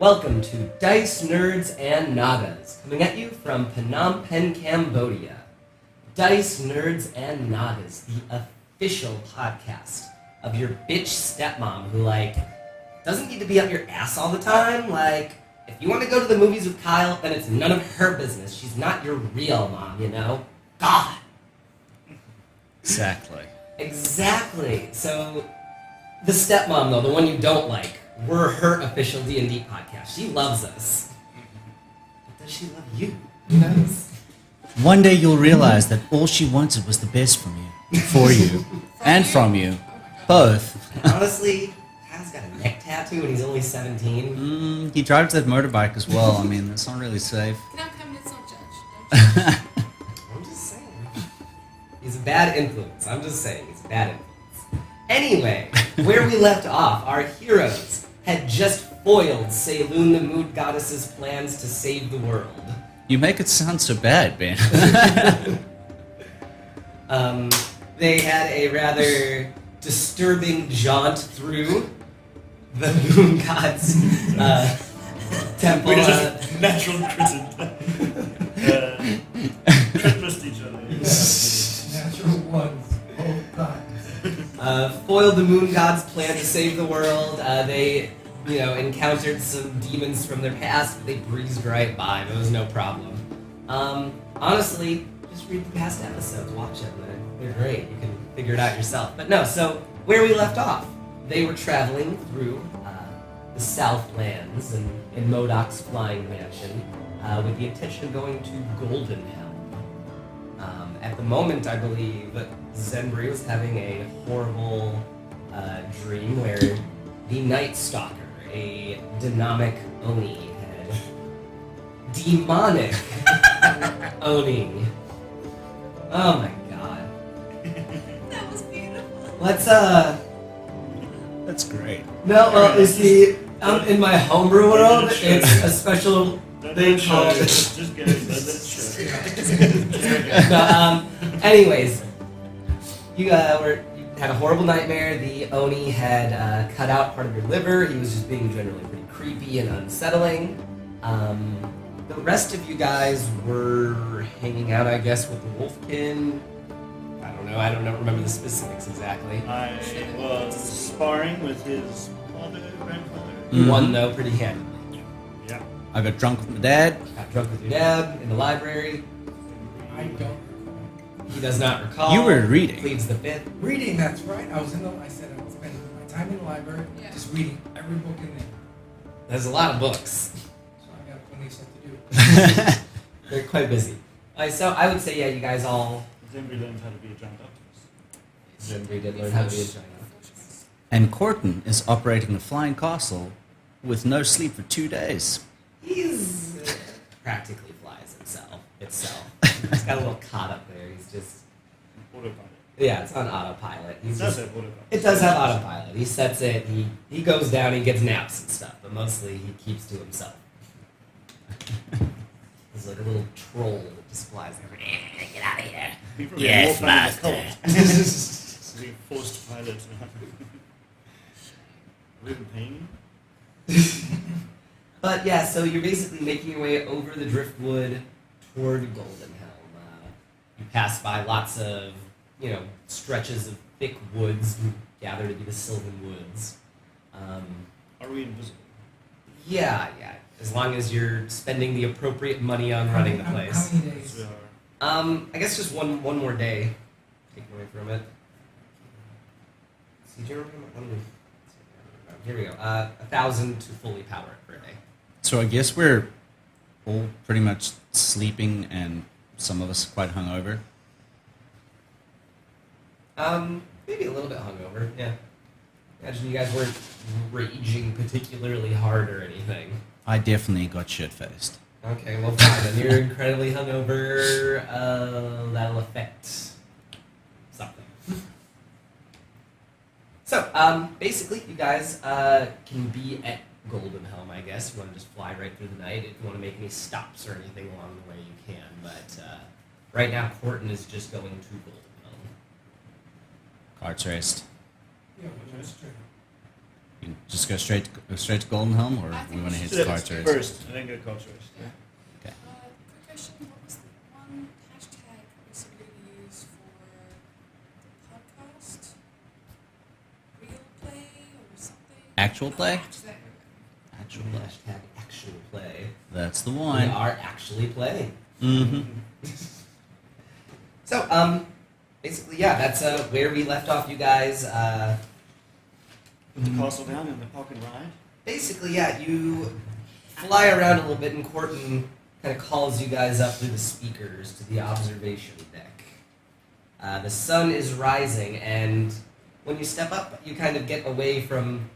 Welcome to Dice, Nerds, and Nagas, coming at you from Phnom Penh, Cambodia. Dice, Nerds, and Nagas, the official podcast of your bitch stepmom who, doesn't need to be up your ass all the time. If you want to go to the movies with Kyle, then it's none of her business. She's not your real mom, you know? God! Exactly. So, the stepmom, though, the one you don't like, we're her official D&D podcast. She loves us. But does she love you? Who knows? One day you'll realize that all she wanted was the best from you, for you, and from you. Both. And honestly, Kyle's got a neck tattoo and he's only 17. He drives that motorbike as well. I mean, that's not really safe. Can I come in? Don't judge. I'm just saying. He's a bad influence. I'm just saying he's a bad influence. Anyway, where we left off, our heroes had just foiled Selûne the Mood Goddess's plans to save the world. You make it sound so bad, Ben. They had a rather disturbing jaunt through the Moon God's temple. We just natural crit each other. Natural ones, both times. Foiled the Moon God's plan to save the world. They, encountered some demons from their past, but they breezed right by. There was no problem. Honestly, just read the past episodes, watch them. They're great. You can figure it out yourself. But no, so where we left off, they were traveling through the Southlands and in Modoc's flying mansion with the intention of going to Goldenhelm. At the moment, I believe Zenbri was having a horrible dream where the Night Stalker, a demonic Oni, owning. Oh my god. That was beautiful. Let's That's great. No, you see, in my homebrew world, it's a special thing called. Just get it. That's No, anyways, you had a horrible nightmare. The Oni had cut out part of your liver. He was just being generally pretty creepy and unsettling. The rest of you guys were hanging out, I guess, with the Wolfkin. I don't know. I don't remember the specifics exactly. I was sparring with his grandfather. You won, though, pretty handily. Yeah. I got drunk with my dad. Got drunk with your dad in the library. I don't recall. He does not recall. You were reading. Pleads the fifth. Reading, that's right. I said I would spend my time in the library just reading every book in there. There's a lot of books. So I got plenty of stuff to do. They're quite busy. So I would say, yeah, you guys all. Zenbri learned how to be a giant octopus. Zenbri did learn how to be a giant. And Corton is operating the flying castle with no sleep for 2 days. He's practically flies itself. He's got a little cot up there. He's just. Autopilot. Yeah, it's on autopilot. It does have autopilot. It does have autopilot. He sets it, he goes down, he gets naps and stuff, but mostly he keeps to himself. He's like a little troll that just flies over. Get out of here. Yes, master. So being forced to pilot. Are we even paying you? But yeah, so you're basically making your way over the driftwood toward Goldenhelm. You pass by lots of, stretches of thick woods gathered to be the Sylvan Woods. Are we invisible? Yeah. As long as you're spending the appropriate money on running the place. How many Yes, days? we are. I guess just one more day. Taken away from it. See, do you remember? Here we go. 1,000 to fully power it for a day. So I guess we're all pretty much sleeping and some of us quite hungover. Maybe a little bit hungover, yeah. Imagine you guys weren't raging particularly hard or anything. I definitely got shit-faced. Okay, well fine, then you're incredibly hungover, that'll affect something. So, basically, you guys can be at Goldenhelm, I guess. If you want to just fly right through the night. If you want to make any stops or anything along the way, you can. But right now, Corton is just going to Goldenhelm. Cards raced. Yeah, we're just straight. You can just go straight to Goldenhelm, or I think we want to we hit should the So cards that's first? first, and then go cards first. Yeah. Okay. Quick question, what was the one hashtag we said we were going to use for the podcast? Real play or something? Actual play? Actually, Actual play. Hashtag actual play. That's the We one. are actually playing. Mm-hmm. So, basically, yeah, that's where we left off, you guys. Put the castle down and the park and ride. Basically, yeah, you fly around a little bit, and Corton kind of calls you guys up through the speakers to the observation deck. The sun is rising, and when you step up, you kind of get away from,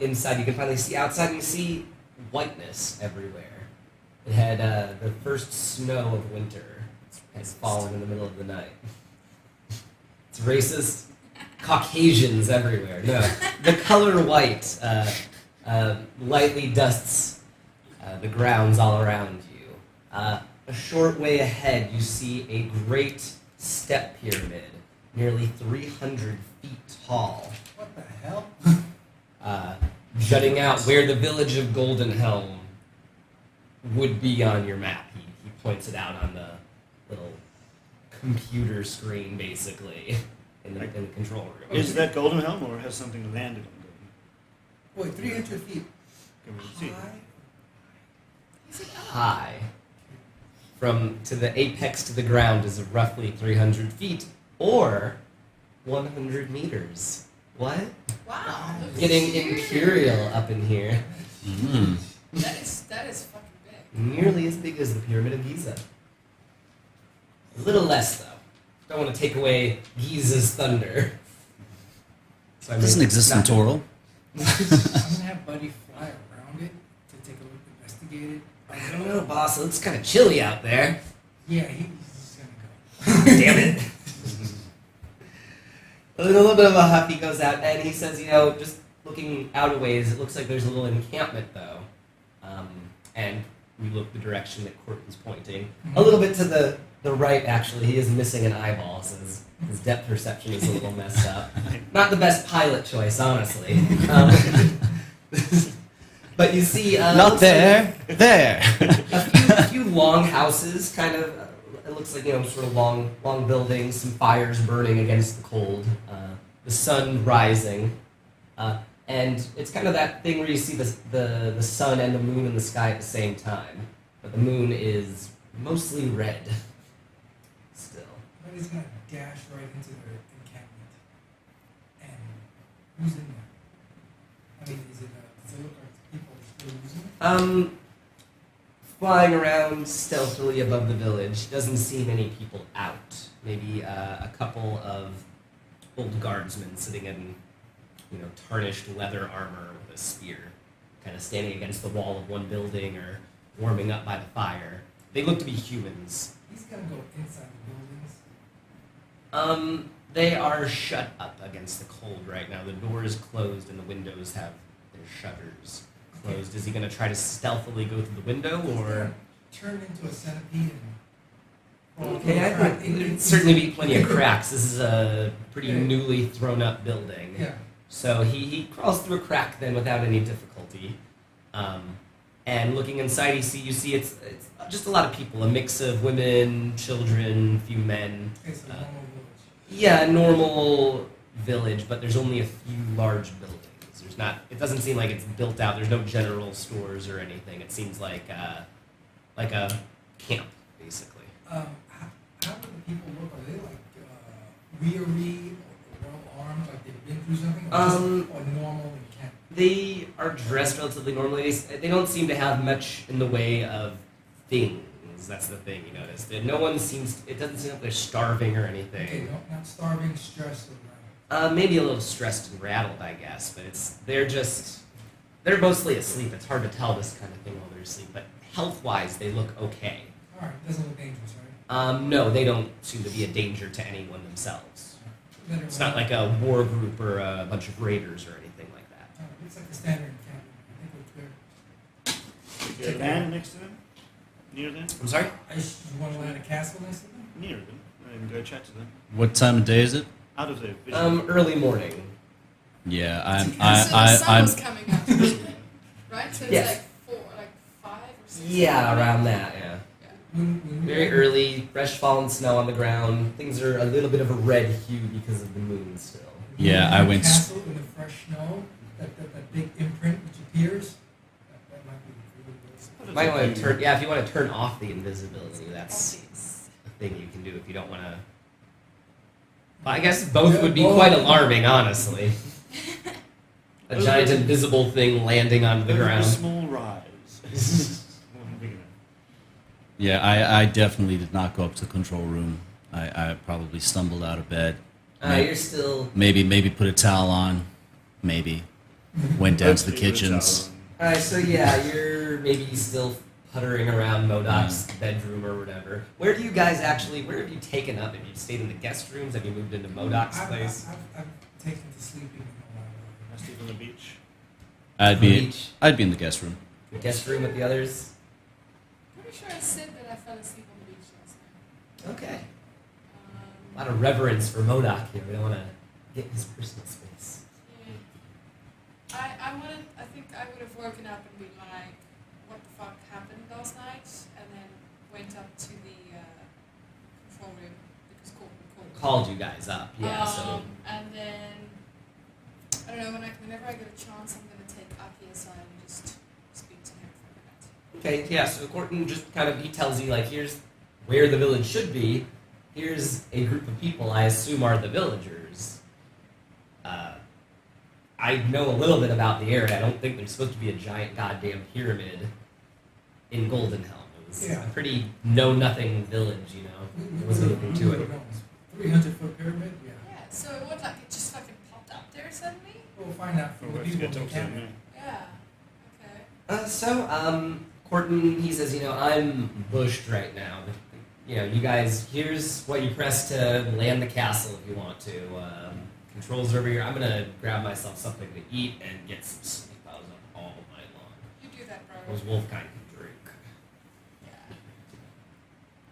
inside. You can finally see outside, and you see whiteness everywhere. It had the first snow of winter has fallen in the middle of the night. It's racist. Caucasians everywhere. No, the color white lightly dusts the grounds all around you. A short way ahead, you see a great step pyramid, nearly 300 feet tall, What the hell? jutting out where the village of Goldenhelm would be on your map. He points it out on the little computer screen, basically, in the control room. Is that Goldenhelm or has something landed on Wait, 300 feet Goldenhelm? Can we see? high? Is it High. From to the apex to the ground is roughly 300 feet, or 100 meters. What? Wow. Getting imperial up in here. Mm. That is fucking big. Nearly as big as the Pyramid of Giza. A little less, though. Don't want to take away Giza's thunder. So I It doesn't made- exist in not- Toral. I'm gonna have Buddy fly around it to take a look, investigate it. I don't know, boss. It looks kind of chilly out there. Yeah, he's just gonna go. Damn it. A little bit of a huff, he goes out, and he says, just looking out a ways, it looks like there's a little encampment, though. And we look the direction that Corton's pointing. A little bit to the right, actually. He is missing an eyeball, so his depth perception is a little messed up. Not the best pilot choice, honestly. But you see... Not looks there. There. a few long houses, kind of. It looks like sort of long buildings, some fires burning against the cold, the sun rising, and it's kind of that thing where you see the sun and the moon in the sky at the same time, but the moon is mostly red. Still, Buddy's gonna dash right into their encampment. And who's in there? I mean, does it look like people are still using it? Flying around stealthily above the village. Doesn't see many people out. Maybe a couple of old guardsmen sitting in, tarnished leather armor with a spear, kind of standing against the wall of one building or warming up by the fire. They look to be humans. He's gonna go inside the buildings. They are shut up against the cold right now. The door is closed and the windows have their shutters closed. Is he going to try to stealthily go through the window, He's or? gonna turn into a centipede and Okay, I crack think in- there'd certainly be plenty of cracks. This is a pretty Yeah. newly thrown up building. Yeah. So he crawls through a crack then without any difficulty. And looking inside, you see it's just a lot of people, a mix of women, children, few men. It's a normal village. Yeah, a normal village, but there's only a few large buildings. It doesn't seem like it's built out. There's no general stores or anything. It seems like a camp, basically. How do the people look? Are they like weary or well armed, like they've been through something, or normal and camp? They are dressed relatively normally. They don't seem to have much in the way of things. That's the thing you notice. That no one seems. It doesn't seem like they're starving or Okay, anything. no, not starving, stressed, or Maybe a little stressed and rattled, I guess. But they're mostly asleep. It's hard to tell this kind of thing while they're asleep. But health-wise, they look okay. all right, doesn't look dangerous, right? No, they don't seem to be a danger to anyone themselves. Then It's not like a war group or a bunch of raiders or anything like that. It's like the standard encampment. I think we're clear. Is there land next to them? Near them? I'm sorry? You want to land a castle next to them? Near them. And go chat to them. What time of day is it? Out of their vision. Early morning. Yeah, I'm. So the sun I'm. was coming up, right? So it's Yes. like 5 or 6. Yeah, around that. Yeah. When we Very were- early, fresh fallen snow on the ground. Things are a little bit of a red hue because of the moon still. when we Yeah, were I in went. Castle in the fresh snow, that big imprint which appears. That might be really Might want to turn. Yeah, if you want to turn off the invisibility, that's Obvious. a thing you can do if you don't want to. I guess both would be quite alarming, honestly. A giant invisible thing landing on the A ground. small rise. Wasn't big enough. Yeah, I definitely did not go up to the control room. I probably stumbled out of bed. You're still. Maybe put a towel on. Maybe went down to the Hopefully it was kitchens. Alright, so yeah, you're maybe still puttering around Modoc's bedroom or whatever. Where do you guys actually? Where have you taken up? Have you stayed in the guest rooms? Have you moved into Modoc's place? I've taken to sleeping in the library. I sleep on the beach. I'd be in the guest room. The guest room with the others. Pretty sure I said that I fell asleep on the beach last night. Okay. A lot of reverence for Modoc here. We don't want to get in his personal space. I think I would have woken up and been like, what the fuck happened last night? And then went up to the control room because Courtney called. Called you guys up, yeah. So And then, I don't know, whenever I get a chance, I'm going to take Aki aside and just speak to him for a minute. okay, yeah. So Corton just kind of he tells you like, here's where the village should be. Here's a group of people I assume are the villagers. I know a little bit about the area. I don't think there's supposed to be a giant goddamn pyramid in Goldenhelm. It was Yeah. a pretty know-nothing village, you know. There wasn't anything to it. 300-foot pyramid? Yeah. Yeah, so what, like, it just fucking popped up there suddenly? We'll find out from We'll the have to people get in talk the to him camp. Yeah, okay. Corton, he says, I'm bushed right now. But, you guys, here's what you press to land the castle if you want to. Controls over here. I'm going to grab myself something to eat and get some sleep. I was up all night long. You do that, bro. Those wolf kind can drink. Yeah.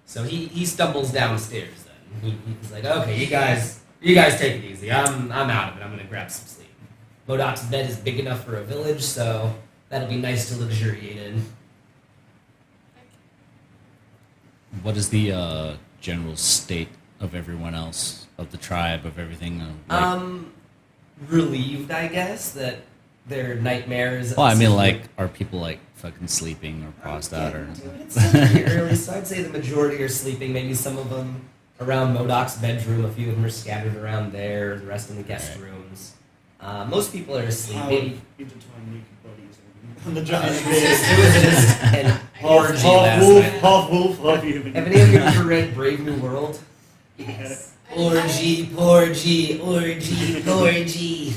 So he stumbles downstairs then. He's like, okay, you guys take it easy. I'm out of it. I'm going to grab some sleep. Modoc's bed is big enough for a village, so that'll be nice to luxuriate in. Thank you. What is the general state of everyone else, of the tribe, of everything? Relieved, I guess, that their nightmares. Well, I mean, like, are people like fucking sleeping or passed out or? Dude, it's still pretty early, so I'd say the majority are sleeping. Maybe some of them around Modoc's bedroom. A few of them are scattered around there. The rest in the guest Right. rooms. Most people are asleep. How Maybe intertwined naked bodies on the it giant was bed. just an orgy last wolf, night. half wolf, half human. Have any of you ever read Brave New World? Yes. Orgy, porgy, orgy, orgy.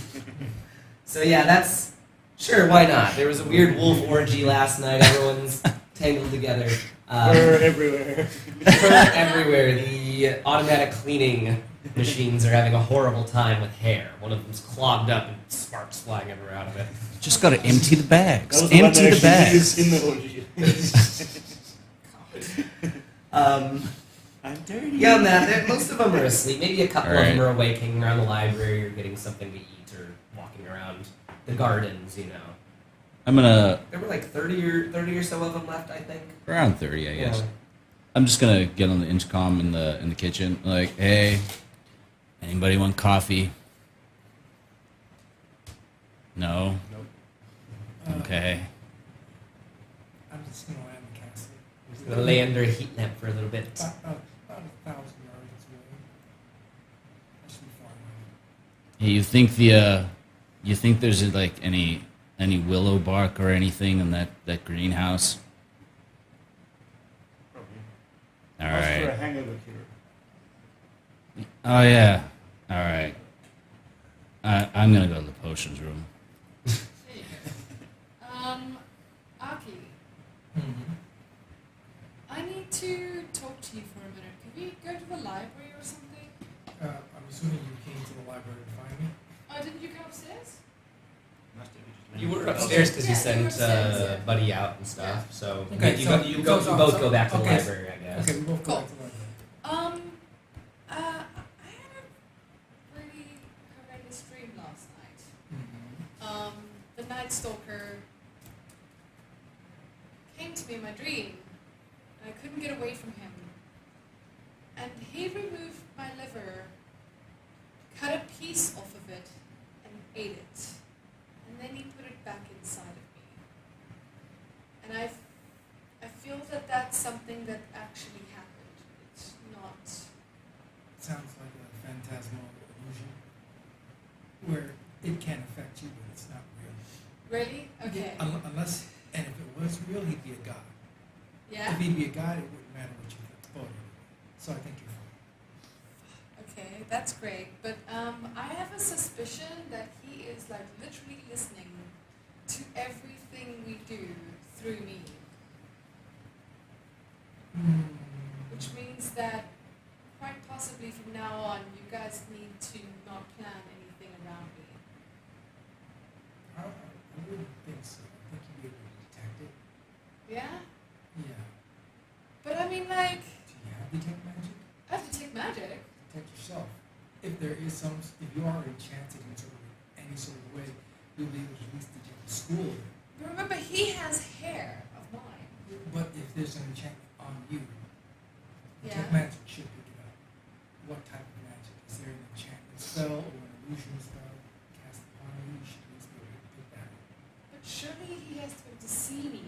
So yeah, that's sure. Why not? There was a weird wolf orgy last night. Everyone's tangled together. Fur everywhere. Fur everywhere. The automatic cleaning machines are having a horrible time with hair. One of them's clogged up and sparks flying everywhere out of it. Just gotta empty the bags. That was the one Empty that the actually bags. used in the orgy. I'm dirty. Beyond that, most of them are asleep. Maybe a couple of Right. them are awake, hanging around the library or getting something to eat or walking around the gardens. I'm gonna There were like 30 or so of them left, I think. around 30, I guess. Yeah. I'm just gonna get on the intercom in the kitchen, like, hey, anybody want coffee? No. Uh, Okay. I'm just going to land the castle. Just gonna lay under a heat lamp for a little bit. About 1,000 yards away. That should be fine. Hey, you think there's like any willow bark or anything in that greenhouse? Probably. All Ask for a right. hangover cure. Oh yeah. All right. I'm gonna go to the potions room. Aki, Mm-hmm. I need to talk to you for a minute. Could we go to the library or something? I'm assuming you came to the library to find me. Oh, didn't you come upstairs? Must have just You were landed. upstairs because you Yeah, you were sent upstairs, yeah. Buddy out and stuff. So Okay, you, so- go, you, go, so- you both so- go back to the okay, library, I guess. Okay, we both go Cool. back to the library. I had a really horrendous dream last night. Night Stalker came to me in my dream, and I couldn't get away from him. And he removed my liver, cut a piece off of it, and ate it. And then he put it back inside of me. And I feel that that's something that actually happened. It's not... Sounds like a phantasmal illusion where it can affect you, but it's not real. Really? Okay. Unless, and if it was real, he'd be a god. Yeah? If he'd be a god, it wouldn't matter what you thought. So I think you're fine. Okay, that's great. But I have a suspicion that he is like literally listening to everything we do through me. Which means that quite possibly from now on, you guys need to not plan anything around me. I wouldn't think so. I think you'd be able to detect it. Yeah? Yeah. But I mean, like, Do you have detect magic? I have to take magic. Detect yourself. If there is if you are enchanted in any sort of way, you'll be able to at least detect the school. But remember, he has hair of mine. But if there's an enchantment on you, detect Yeah. magic should pick it up. What type of magic? Is there an enchantment spell or an illusion spell cast upon you? You should at least be able to pick that up. But surely he has to be able to see me,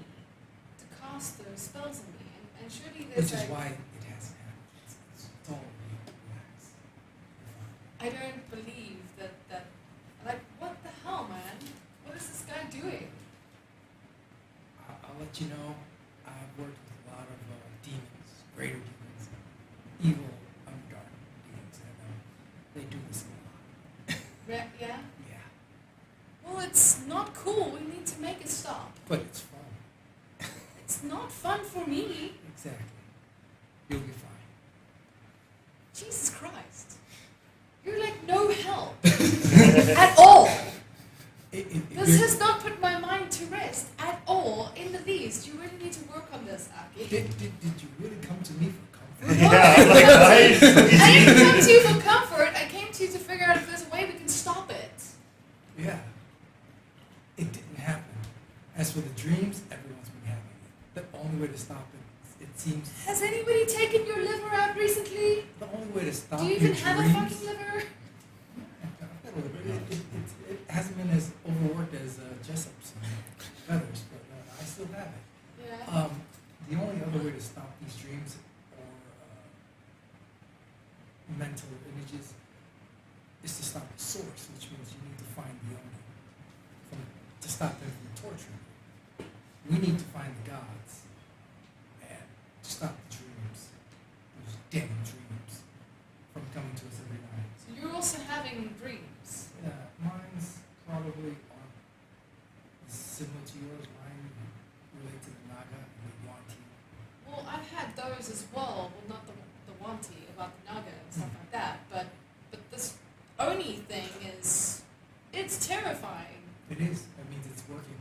to cast those spells on me. And surely there's Which is like... why it hasn't happened. It's all real. Relax. You're fine. I don't believe that... Like, what the hell, man? What is this guy doing? I'll let you know. I've worked with a lot of demons, greater demons, evil, underdark demons, and they do this a lot. Yeah? Yeah. Well, it's not cool. We need to make it stop. But it's fun. It's not fun for me. Exactly. You'll be fine. Jesus Christ. You're like no help. At all. This has not put my mind to rest at all, in the least. You really need to work on this, Aki. Did you really come to me for comfort? I didn't come to you for comfort. I came to you to figure out if there's a way we can stop it. Yeah. It didn't happen. As for the dreams, everyone's been having it. The only way to stop it, it seems... Has anybody taken your liver out recently? The only way to stop Do you your even have a dreams... fucking liver? It hasn't been as overworked as Jessop's feathers, but I still have it. Yeah. The only other way to stop these dreams or mental images is to stop the source, which means you need to find the owner to stop them from torturing you. We need to find the gods and stop the dreams, those damn dreams, from coming to us every night. So you're also having dreams. Mine's probably similar to yours. Mine relate to the Naga and the Wanti. Well, I've had those as well. Well, not the Wanti, about the Naga and stuff like that. But this Oni thing is, it's terrifying. It is. That means it's working.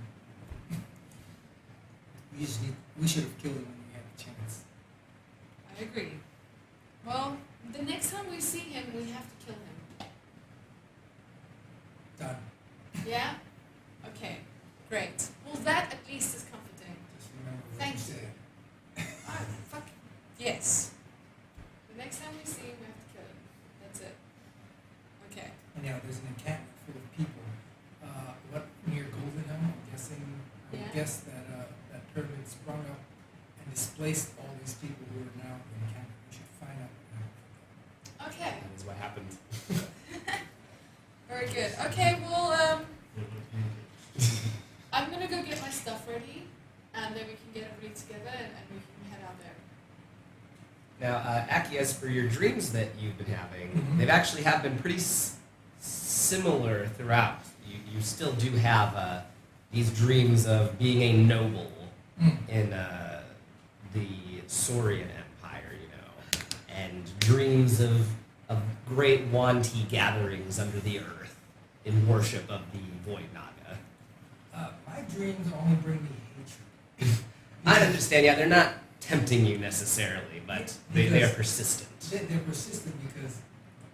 We should have killed him when we had the chance. I agree. Well, the next time we see him, we have to kill him. Done. Yeah? Okay. Great. Well, that at least is comforting. Just remember what Thank you you. said. Fuck. Yes. The next time we see him, we have to kill him. That's it. Okay. And yeah, there's an encampment full of people. What near Goldenhelm? I'm guessing. I would Yeah. guess that that pyramid sprung up and displaced all these people who are now in the encampment. We should find out what happened. Okay. That is what happened. Very good. Okay, well, I'm gonna go get my stuff ready, and then we can get everybody together and we can head out there. Now, Aki, as for your dreams that you've been having, Mhm. they've actually have been pretty similar throughout. You still do have these dreams of being a noble in the Saurian Empire, you know, and dreams of great Wanti gatherings under the earth in worship of the Void Naga. My dreams only bring me hatred. I understand, yeah, they're not tempting you necessarily, but they are persistent. They're persistent because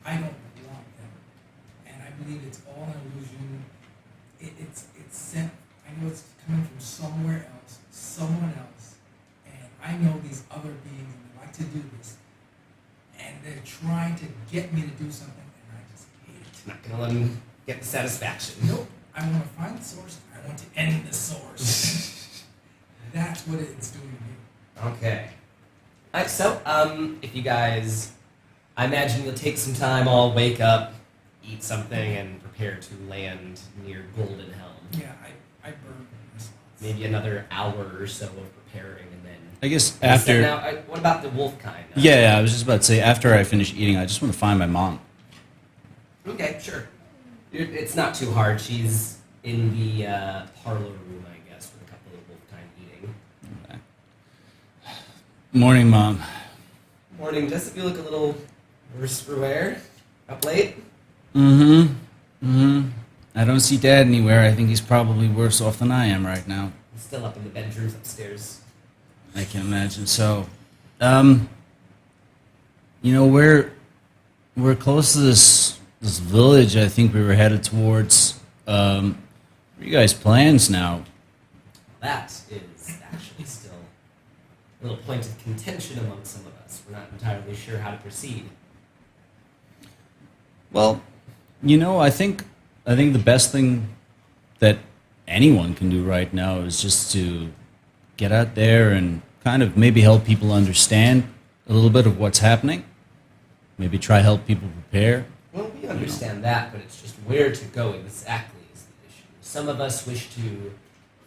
I don't want them, and I believe it's all an illusion. It's sent. I know it's coming from somewhere else, someone else, and I know these other beings would like to do this, and they're trying to get me to do something, and I just hate it. Not gonna let him get the satisfaction. Nope. I want to find the source. I want to end the source. That's what it's doing to me. Okay. Alright, so, if you guys, I imagine you'll take some time, all wake up, eat something, and prepare to land near Goldenhelm. Yeah, I burn this. Maybe another hour or so of preparing, and then... I guess Now, after. what about the wolf kind? Yeah, I was just about to say, after I finish eating, I just want to find my mom. Okay, sure. It's not too hard. She's in the parlor room, I guess, with a couple of wolf kind eating. Okay. Morning, Mom. Morning, Jessop. You look a little worse for wear. Up late? I don't see Dad anywhere. I think he's probably worse off than I am right now. He's still up in the bedrooms upstairs. I can imagine. So, we're close to this village. I think we were headed towards. What are you guys' plans now? That is actually still a little point of contention among some of us. We're not entirely sure how to proceed. Well, I think the best thing that anyone can do right now is just to get out there and kind of maybe help people understand a little bit of what's happening. Maybe try help people prepare. Well, we understand that, but it's just where to go exactly is the issue. Some of us wish to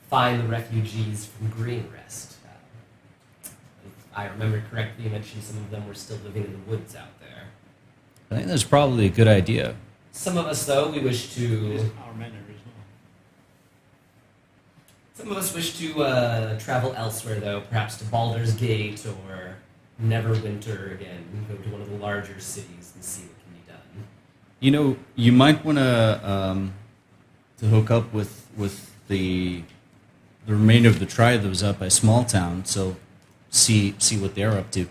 find the refugees from Greenrest. If I remember correctly, you mentioned some of them were still living in the woods out there. I think that's probably a good idea. Some of us, though, we wish to... Our manor as well. Some of us wish to travel elsewhere, though, perhaps to Baldur's Gate or Neverwinter again. Go to one of the larger cities and see what can be done. You might want to hook up with the remainder of the tribe that was up by Small Town, so see what they're up to.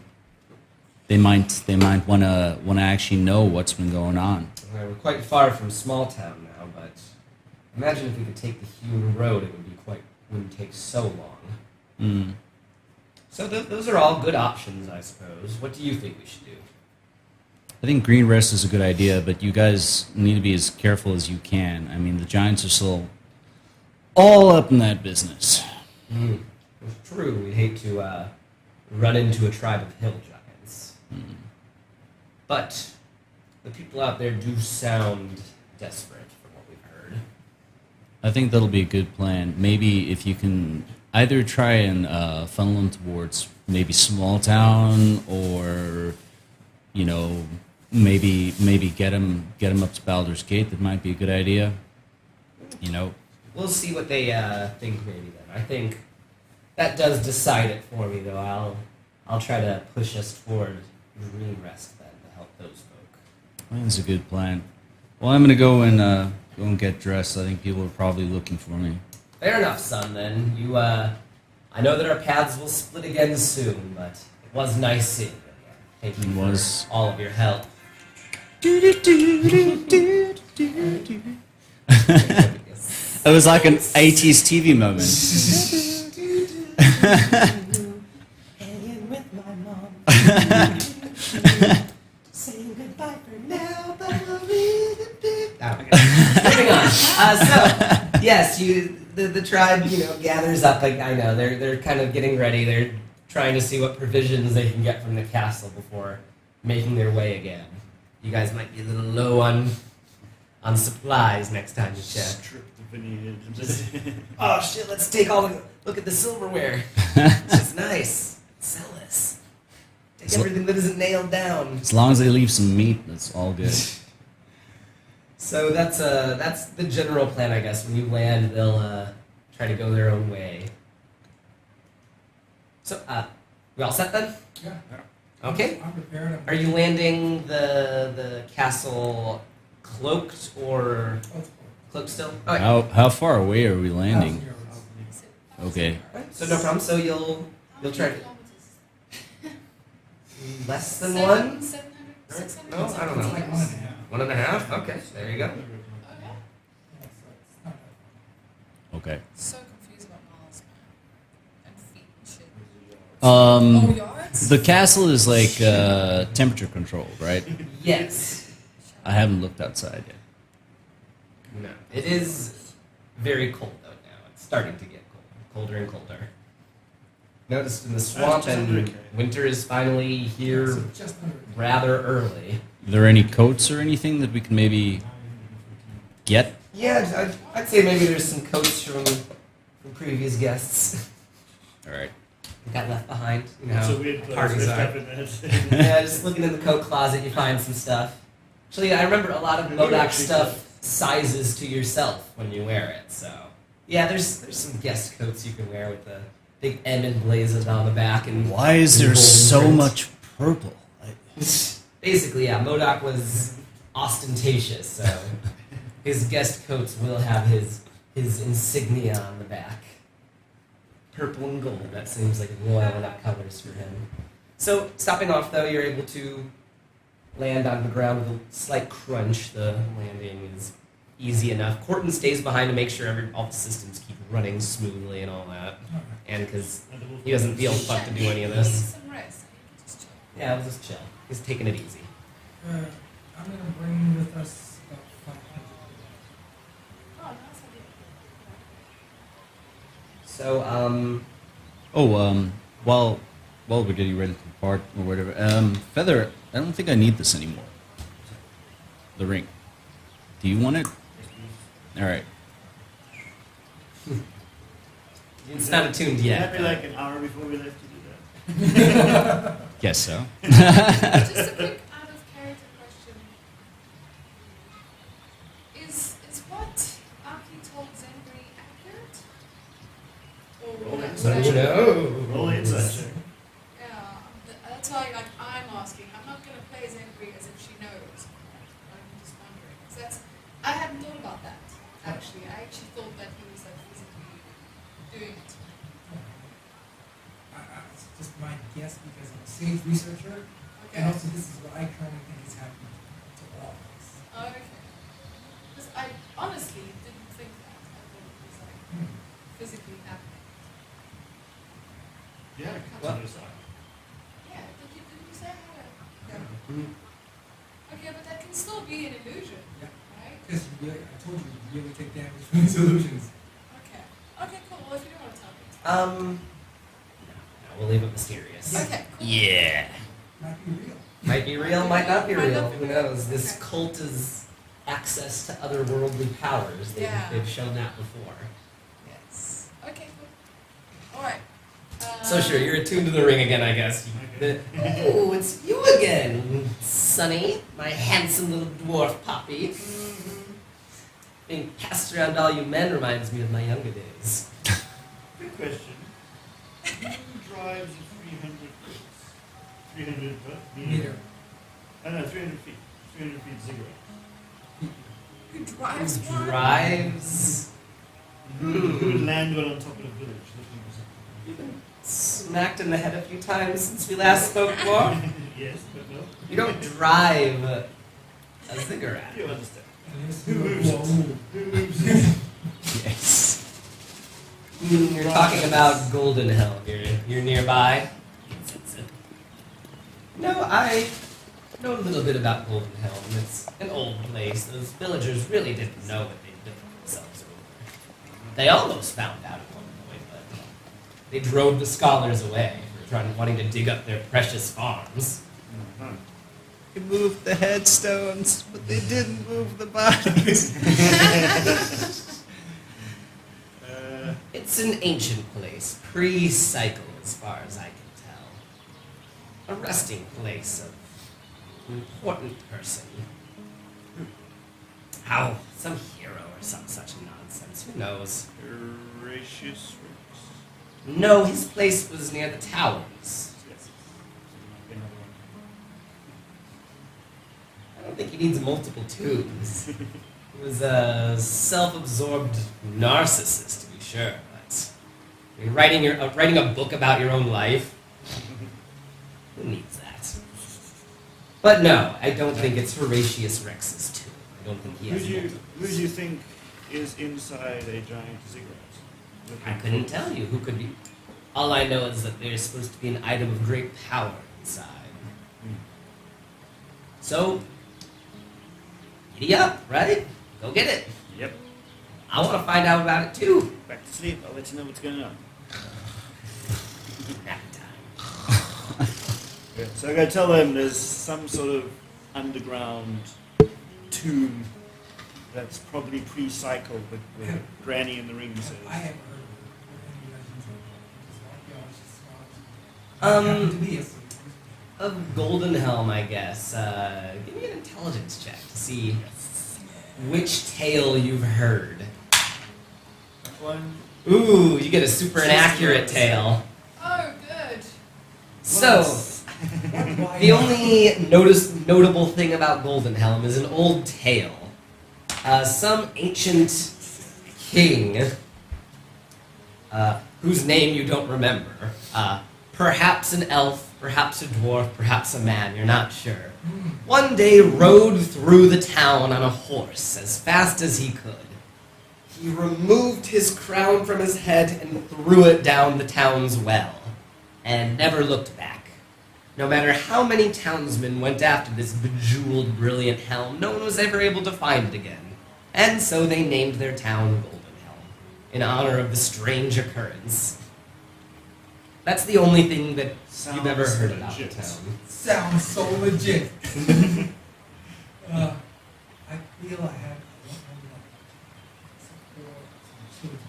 They might want to actually know what's been going on. Well, we're quite far from Small Town now, but imagine if we could take the hewn road, it wouldn't take so long. So those are all good options, I suppose. What do you think we should do? I think Green Rest is a good idea, but you guys need to be as careful as you can. I mean, the Giants are still all up in that business. It's true, we'd hate to run into a tribe of hill giants. But the people out there do sound desperate from what we've heard. I think that'll be a good plan. Maybe if you can either try and funnel them towards maybe Small Town, or maybe get them up to Baldur's Gate. That might be a good idea. We'll see what they think maybe then. I think that does decide it for me, though. I'll try to push us toward Green Rest then to help those folk. I think that's a good plan. Well, I'm gonna go and get dressed. I think people are probably looking for me. Fair enough, son, then. I know that our paths will split again soon, but it was nice seeing you again. Thank you for all of your help. It was like an 80s TV moment. Hanging with my mom. Saying goodbye for now, but we'll read it. Moving on. So, yes, the tribe, gathers up. I know they're kind of getting ready. They're trying to see what provisions they can get from the castle before making their way again. You guys might be a little low on supplies next time you check. Strip the veneer. Oh shit! Let's take look at the silverware. It's just nice. Sell this. Take everything that isn't nailed down. As long as they leave some meat, that's all good. So that's the general plan, I guess. When you land, they'll try to go their own way. So, we all set then? Yeah. Okay. I'm prepared. Are you landing the castle cloaked or cloaked still? Oh, wait. How far away are we landing? Okay. Alright, so no problem. So you'll try to less than one? 700, 600? No, I don't know. It's like 1.5. 1.5? Okay, there you go. Okay. Okay. So confused about miles, man. And feet and shit. The castle is like temperature controlled, right? Yes. I haven't looked outside yet. No. It is very cold out now. It's starting to get colder and colder. Noticed in the swamp, and winter is finally here So just under. rather early. Are there any coats or anything that we can maybe get? Yeah, I'd say maybe there's some coats from previous guests All right. that got left behind. You It's know, a weird place parties left are. up in that. Yeah, just looking in the coat closet, you find some stuff. Actually, I remember a lot of Modoc stuff sizes to yourself when you wear it. So yeah, there's some guest coats you can wear with the big M emblazoned on the back. And Why is there golden so print. much purple? Basically, yeah, Modoc was ostentatious, so his guest coats will have his insignia on the back. Purple and gold, that seems like royal enough colors for him. So, stopping off though, you're able to land on the ground with a slight crunch. The landing is easy enough. Corton stays behind to make sure all the systems keep running smoothly and all that. And because he doesn't feel fucked to do any of He needs this. some rest. He can just chill. Yeah, we'll just chill. He's taking it easy. I'm gonna bring with us about 500. Oh, nice idea. So, While we're getting ready to depart or whatever, Feather, I don't think I need this anymore. The ring. Do you want it? All right. it's not attuned yet. That'd be like an hour before we left to do that. Guess so. Just a quick out of character question. Is what Aki told Zengri accurate? Or Roll that's insight actually- check. Roll insight check. Yeah, that's why I'm asking. I'm not gonna play Zengri as if she knows. I'm just wondering. 'Cause I hadn't thought about that. Actually, I actually thought that he was like physically doing it. It's just my guess because I'm a sage researcher, and also this is what I currently think is happening to all of us. Okay. Because I honestly didn't think that. I thought it was like physically happening. Yeah, cut What? to the side. Yeah, didn't you say I had a... Yeah. Okay, but that can still be an illusion, Yeah. right? Because I told you, you really take damage from these illusions. Okay. Okay, cool. Well, if you don't want to tell me. No, we'll leave it mysterious. Okay, cool. Yeah. Might be real. Might be real, might not be Might real. not be Who real. knows? This Okay. cult is access to otherworldly powers. Yeah. They've shown that before. Yes. Okay, cool. Alright. So sure, you're attuned to the ring again, I guess. Oh, it's you again, Sonny, my handsome little dwarf puppy. Being passed around all you men reminds me of my younger days. Quick question. Who drives a 300 feet? 300 Meter. I know, 300 feet. 300 feet ziggurat. Who drives one? Drives. Who would land one on top of a village looking for something? You've been smacked in the head a few times since we last spoke, Bob. Yes, but no. You don't drive a ziggurat. You understand. Who moves it? Who moves it? Yes. You're talking about Goldenhelm. You're nearby. No, I know a little bit about Goldenhelm. It's an old place. Those villagers really didn't know what they'd done for themselves over. They almost found out at one point, but they drove the scholars away for wanting to dig up their precious farms. Uh-huh. They moved the headstones, but they didn't move the bodies. It's an ancient place, pre-cycle as far as I can tell. A resting place of an important person. How? Some hero or some such nonsense. Who knows? Horatius Rex. No, his place was near the towers. Yes. Another one. I don't think he needs multiple tombs. He was a self-absorbed narcissist, to be sure. But I mean, writing a book about your own life, who needs that? But no, I don't think it's Horatius Rex's tomb. I don't think he has multiple. Who do you think is inside a giant ziggurat? I couldn't tell you who could be. All I know is that there's supposed to be an item of great power inside. So, giddy up, right? Go get it. Yep. I want to find out about it too. Back to sleep. I'll let you know what's going on. Nap time. Yeah, so I gotta tell them there's some sort of underground tomb that's probably pre-cycled with Granny in the Ring says. I haven't heard of it. Archaeologists, Um, Of Goldenhelm, I guess. Give me an intelligence check to see which tale you've heard. One. Ooh, you get a super inaccurate tale. Oh, good. So, the only notable thing about Goldenhelm is an old tale. Some ancient king, whose name you don't remember, perhaps an elf, perhaps a dwarf, perhaps a man, you're not sure, one day rode through the town on a horse as fast as he could. He removed his crown from his head and threw it down the town's well, and never looked back. No matter how many townsmen went after this bejeweled, brilliant helm, no one was ever able to find it again. And so they named their town Goldenhelm, in honor of the strange occurrence. That's the only thing that you've ever heard about the town. sounds so legit. I feel I have support some children.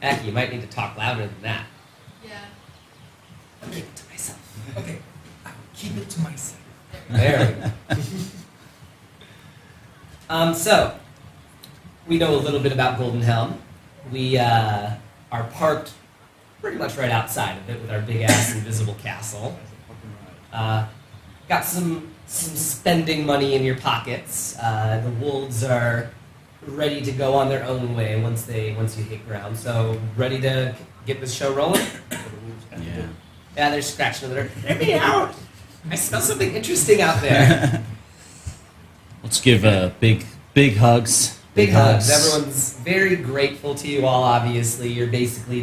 Aki, you might need to talk louder than that. Yeah. I'll keep it to myself. Okay, I'll keep it to myself. There we go. So, we know a little bit about Goldenhelm. We are parked pretty much right outside of it with our big-ass invisible castle. Got some spending money in your pockets. The wolves are ready to go on their own way once you hit ground. So, ready to get this show rolling? Yeah. Yeah, they're scratching the door. Let me out! I smell something interesting out there. Let's give big hugs. Big hugs. Everyone's very grateful to you all, obviously. You're basically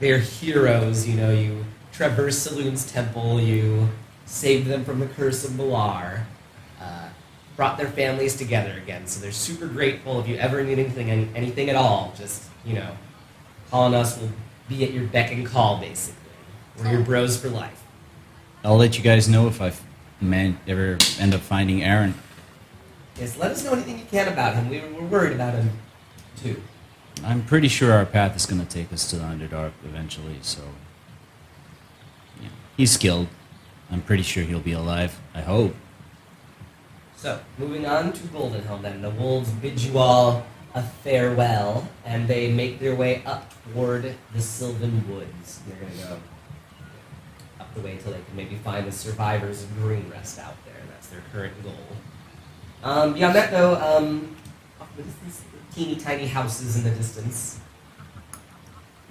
their heroes. You know, you traversed Selûne's temple, you saved them from the curse of Balar, brought their families together again. So they're super grateful. If you ever need anything at all, just, call on us. We'll be at your beck and call, basically. We're your bros for life. I'll let you guys know if I ever end up finding Aaron. Yes, let us know anything you can about him. We're worried about him, too. I'm pretty sure our path is going to take us to the Underdark eventually, so... Yeah. He's skilled. I'm pretty sure he'll be alive. I hope. So, moving on to Goldenhelm then. The wolves bid you all a farewell, and they make their way up toward the Sylvan Woods. They're going to go up the way till they can maybe find the survivors of Greenrest out there. That's their current goal. Beyond that, though, what is this? Teeny tiny houses in the distance.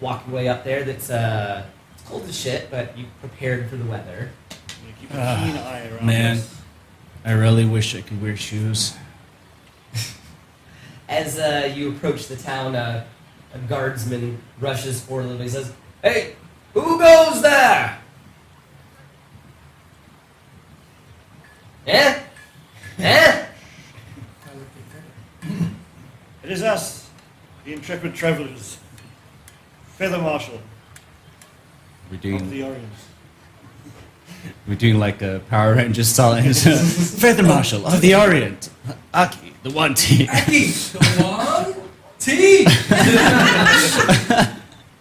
Walk your way up there. It's cold as shit, but you prepared for the weather. Yeah, keep a keen eye around Man, us. I really wish I could wear shoes. As you approach the town, a guardsman rushes forward and he says, "Hey, who goes there?" Eh? Eh? It is us, the intrepid travelers, Feather Marshal We're of doing the Orient. like a Power Rangers style. Feather Marshal of the Orient. Aki, the one T. Aki, the one T.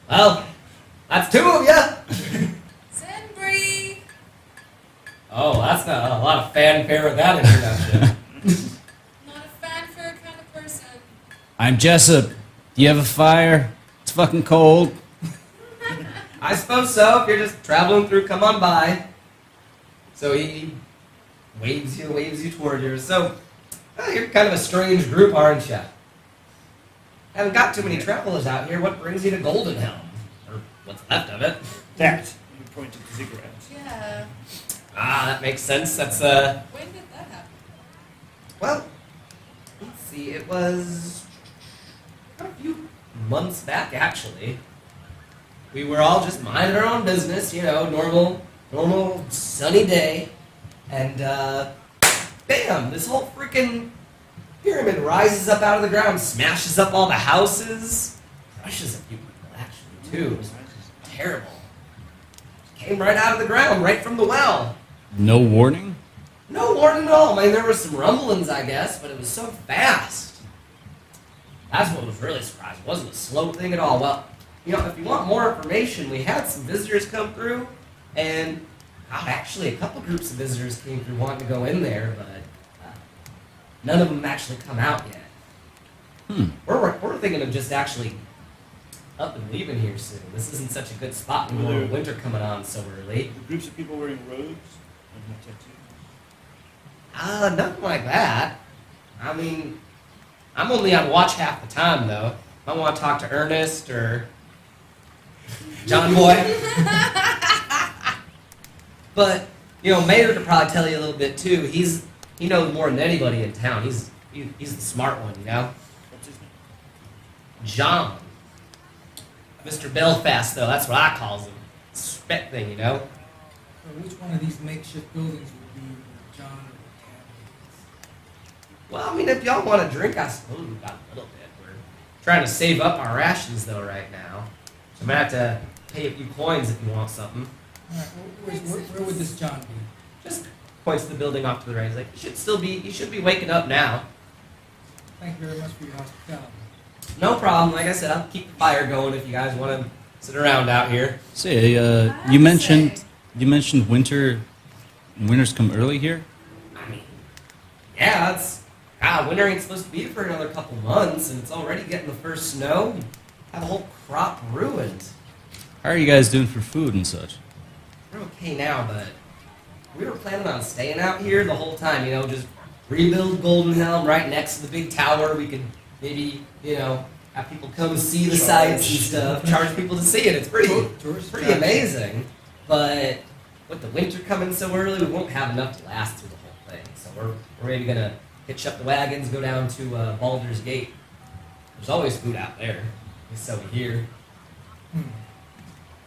Well, that's two of you. Zenbri! Oh, that's not a lot of fanfare with that introduction. Not a fanfare kind of person. I'm Jessop. Do you have a fire? It's fucking cold. I suppose so, if you're just traveling through, come on by. So he waves you toward you. So, you're kind of a strange group, aren't you? Haven't got too many travelers out here. What brings you to Goldenhelm? Or what's left of it? That, you pointed to cigarettes. Yeah. Ah, that makes sense. That's, When did that happen? Well, let's see. It was a few months back, actually. We were all just minding our own business, you know, normal sunny day, and bam! This whole freaking pyramid rises up out of the ground, smashes up all the houses, crushes a few people actually too. It was terrible. Came right out of the ground, right from the well. No warning? No warning at all. I mean, there were some rumblings, I guess, but it was so fast. That's what was really surprising. It wasn't a slow thing at all. Well, you know, if you want more information, we had some visitors come through, and actually a couple groups of visitors came through wanting to go in there, but none of them actually come out yet. We're thinking of just actually up and leaving here soon. This isn't such a good spot when we're winter coming on so early. The groups of people wearing robes and have tattoos. Nothing like that. I mean, I'm only on watch half the time, though. If I want to talk to Ernest or John Boy. But, you know, Mayor could probably tell you a little bit, too. He knows more than anybody in town. He's the smart one, you know? What's his name? John. Mr. Belfast, though, that's what I calls him. Spec thing, you know? So which one of these makeshift buildings would be John or the Well, I mean, if y'all want a drink, I suppose we've got a little bit. We're trying to save up our rations, though, right now. So I'm going to have to pay a few coins if you want something. All right, where would this John be? Just points to the building off to the right. He's like, you should be waking up now. Thank you very much for your hospitality. No problem. Like I said, I'll keep the fire going if you guys want to sit around out here. Say, you mentioned winters come early here? I mean, yeah, winter ain't supposed to be for another couple months, and it's already getting the first snow. Have a whole crop ruined. How are you guys doing for food and such? We're okay now, but we were planning on staying out here the whole time, you know, just rebuild Goldenhelm right next to the big tower. We could maybe, you know, have people come see the sights and stuff, charge people to see it. It's pretty amazing. But with the winter coming so early, we won't have enough to last through the whole thing. So we're maybe going to hitch up the wagons, go down to Baldur's Gate. There's always food out there, so we hear.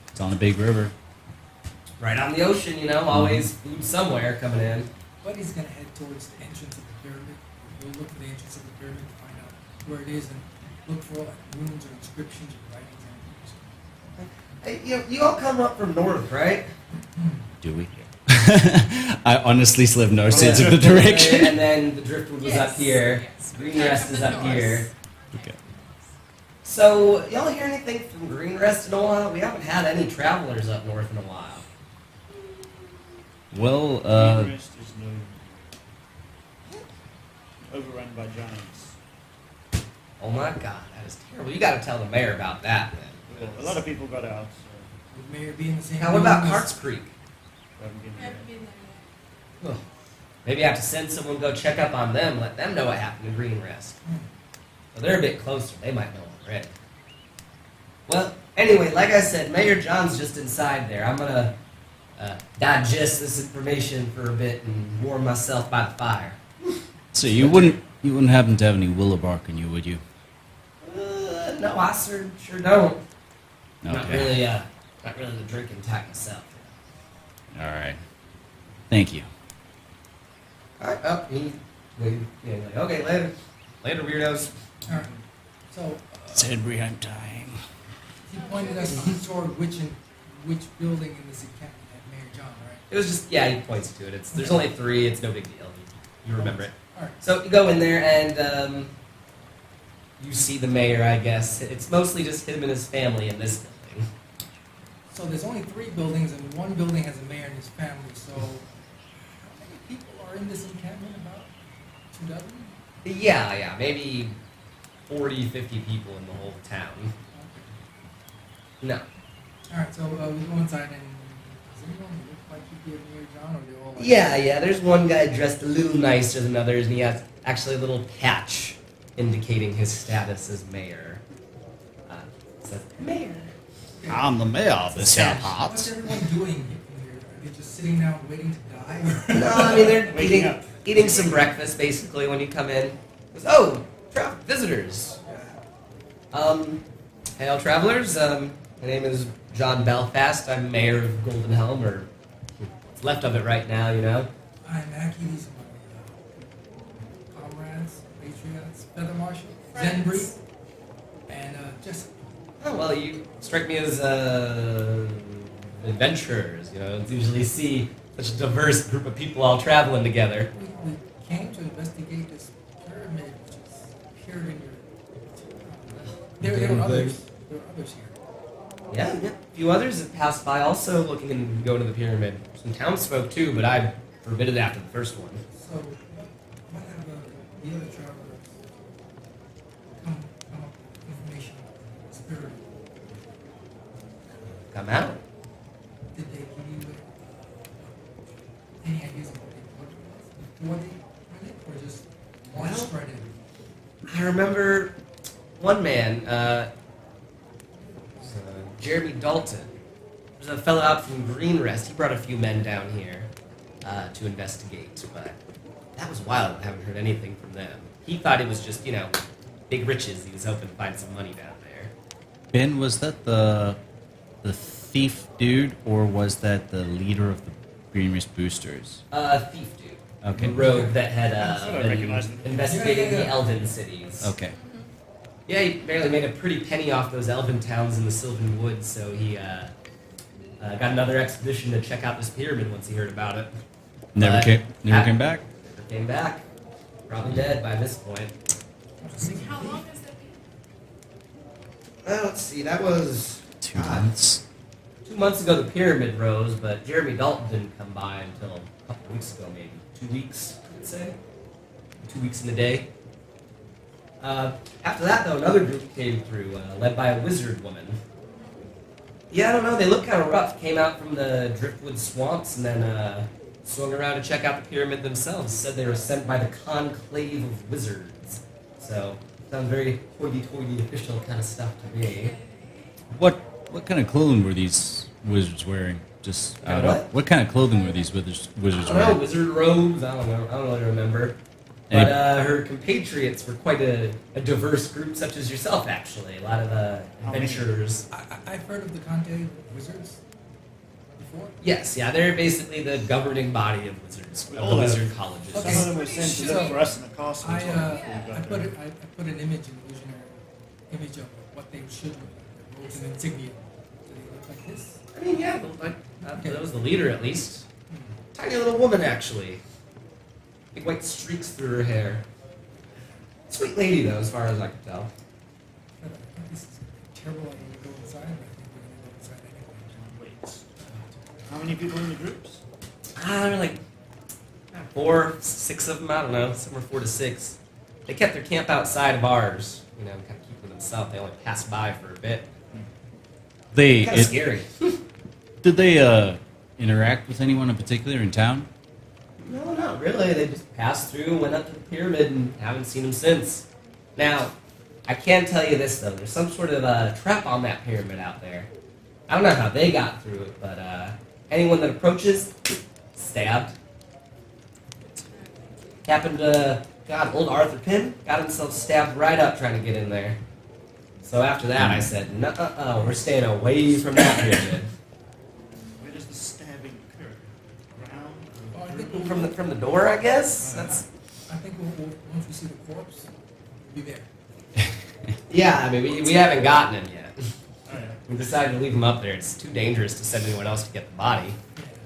It's on a big river. Right on the ocean, you know, always food somewhere coming in. Buddy's going to head towards the entrance of the pyramid. We'll look for the entrance of the pyramid to find out where it is and look for all like runes or inscriptions or writings. Hey, you all come up from north, right? Do we? I honestly still have no sense of the direction. And then the driftwood was up here. Yes. Green Rest is up here. Okay. So, y'all hear anything from Green Rest in a while? We haven't had any travelers up north in a while. Well, The rest is overrun by giants. Oh my god, that is terrible. You gotta tell the mayor about that then. Well, a lot of people got out, so Would Mayor be in the same Now, what about building as- Carts Creek? we haven't been I there. haven't been there yet. Ugh. Maybe I have to send someone to go check up on them, let them know what happened to Green Rest. Well, they're a bit closer. They might know already. Well, anyway, like I said, Mayor John's just inside there. I'm gonna digest this information for a bit and warm myself by the fire. so you wouldn't happen to have any willow bark in you, would you? No, I sure don't. Not Okay. really the drinking type myself. All right. Thank you. All right, like, okay, later, weirdos. All right. So Sedbury, I'm dying. he pointed us toward which building in this encampment had Mayor John, right? It was just, yeah, he points to it. There's only 3. It's no big deal. You remember it. All right. So you go in there and you see the mayor, I guess. It's mostly just him and his family in this building. So there's only 3 buildings, and one building has a mayor and his family. So how many people are in this encampment? About 2 dozen? Yeah, maybe 40, 50 people in the whole town. Okay. No. All right. So we go inside, and does anyone look like he'd be a Mayor John, or they all? Like Yeah, there's one guy dressed a little nicer than others, and he has actually a little patch indicating his status as mayor. It says, Mayor. I'm the mayor of this Sad. What's everyone doing in here? Are they just sitting down waiting to die? No, I mean, they're Waking eating. up. eating some breakfast, basically, when you come in. He goes, oh, visitors. Hail, travelers. My name is John Belfast. I'm mayor of Goldenhelm, or what's left of it right now, you know. Hi, Mackie. These are my comrades, patriots, Feather Marshal, Zenbreed, and Jessop. Oh, well, you strike me as adventurers, you know. You usually see such a diverse group of people all traveling together. We came to investigate this pyramid, which is appeared in your. There are others. There are others here. Yeah, a few others have passed by also looking and going to the pyramid. Some townsfolk too, but I forbid it after the first one. So, what have the other travelers come up with information on this pyramid? Come out. Did they give you any ideas of what it was before they went in, or just launched right in? I remember one man, Jeremy Dalton. There's a fellow out from Greenrest. He brought a few men down here to investigate, but that was wild. I haven't heard anything from them. He thought it was just, you know, big riches. He was hoping to find some money down there. Ben, was that the thief dude, or was that the leader of the Greenrist Boosters? Thief dude. Okay. The rogue that had thought I recognized him. investigating Yeah. the Elven cities. Okay. Yeah, he barely made a pretty penny off those elven towns in the Sylvan Woods, so he got another expedition to check out this pyramid once he heard about it. Never But came back? Never came back. Probably dead by this point. How long has that been? Well, let's see, that was 2 months. 2 months ago the pyramid rose, but Jeremy Dalton didn't come by until a couple weeks ago, maybe. 2 weeks, I would say. 2 weeks in a day. After that, though, another group came through, led by a wizard woman. Yeah, I don't know, they looked kind of rough. Came out from the driftwood swamps and then swung around to check out the pyramid themselves. Said they were sent by the conclave of wizards. So, sounds very hoity-toity official kind of stuff to me. What kind of clothing were these wizards wearing? Just Kind of out of what kind of clothing were these wizards I don't know, wearing? wizard robes, I don't really remember. Any- But her compatriots were quite a diverse group, such as yourself, actually. A lot of adventurers. I've heard of the Conclave Wizards before. Yes, yeah, they're basically the governing body of wizards, We of all the have- wizard colleges. Some of them were sent to look for us in the castle. I as well before we got there. put an image, an illusionary image of what they should look like, the robes and insignia. Do they look like this? I mean, yeah, like, that was the leader, at least. Tiny little woman, actually. Big white streaks through her hair. Sweet lady, though, as far as I can tell. I think this is a terrible idea to go inside, but I think we're going to go inside anyway. Wait. How many people in the groups? There were like 4, 6 of them, I don't know, somewhere 4 to 6. They kept their camp outside of ours, you know, kind of keep to themselves. They only passed by for a bit. Kind of scary. Did they interact with anyone in particular in town? No, not really. They just passed through, went up to the pyramid, and haven't seen them since. Now, I can tell you this, though. There's some sort of trap on that pyramid out there. I don't know how they got through it, but anyone that approaches, stabbed. Happened to, old Arthur Pym got himself stabbed right up trying to get in there. So after that, I said, no, we're staying away from that pyramid. Where does the stabbing occur? Ground? Oh, I think we'll, From the door, I guess? That's... I think once we see the corpse, we'll be there. Yeah, I mean, we haven't gotten him yet. Oh, yeah. We decided to leave him up there. It's too dangerous to send anyone else to get the body.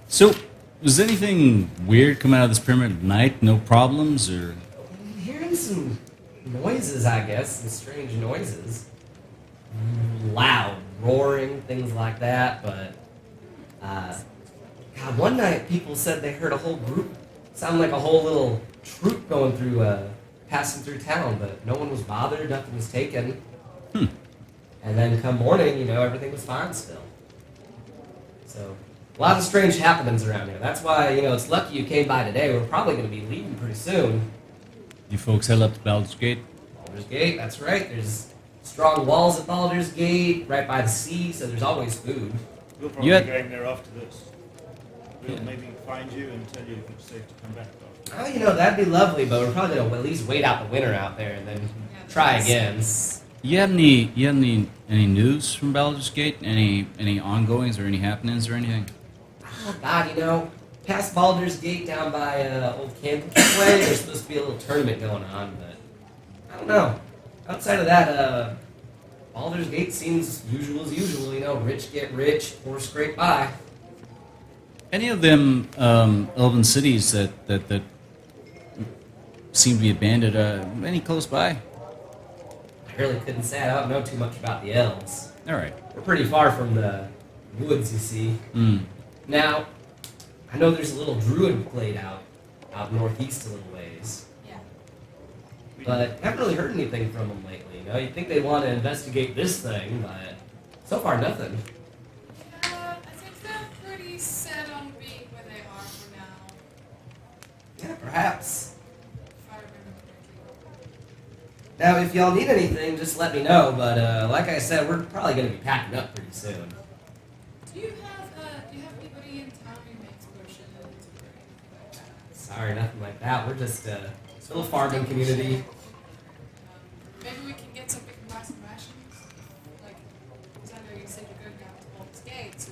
So, was anything weird coming out of this pyramid at night? No problems, or I'm hearing some noises, I guess, some strange noises. Loud, roaring, things like that, but... God, one night people said they heard a whole group, sound like a whole little troop going through, passing through town, but no one was bothered, nothing was taken. And then come morning, you know, everything was fine still. So, a lot of strange happenings around here. That's why, you know, it's lucky you came by today. We're probably going to be leaving pretty soon. you folks head up to Baldur's Gate? Baldur's Gate, that's right. There's strong walls at Baldur's Gate, right by the sea, so there's always food. We'll probably You be had- going there after this. We'll maybe find you and tell you if it's safe to come back after. Oh, that'd be lovely, but we're probably gonna at least wait out the winter out there and then Yeah, try that's- again. You have any news from Baldur's Gate? Any ongoings or any happenings or anything? Oh God, past Baldur's Gate down by Old Candlekeep Way, there's supposed to be a little tournament going on, but I don't know. Outside of that, Baldur's Gate seems usual as usual. Rich get rich, poor scrape by. Any of them elven cities that seem to be abandoned? Any close by? I really couldn't say. I don't know too much about the elves. All right. We're pretty far from the woods, you see. Mm. Now, I know there's a little druid glade out northeast a little ways, Yeah. but haven't really heard anything from them lately. You'd think they'd want to investigate this thing, but so far nothing. I think they're pretty set on being where they are for now. Yeah, perhaps. If I remember correctly. Now, if y'all need anything, just let me know. But like I said, we're probably going to be packing up pretty soon. Do you have anybody in town who makes potions or anything like that? Sorry, nothing like that. We're just a little farming community. Maybe we can get some, we can buy some rations. Like, because I know you said you're going down to Baldur's Gate, so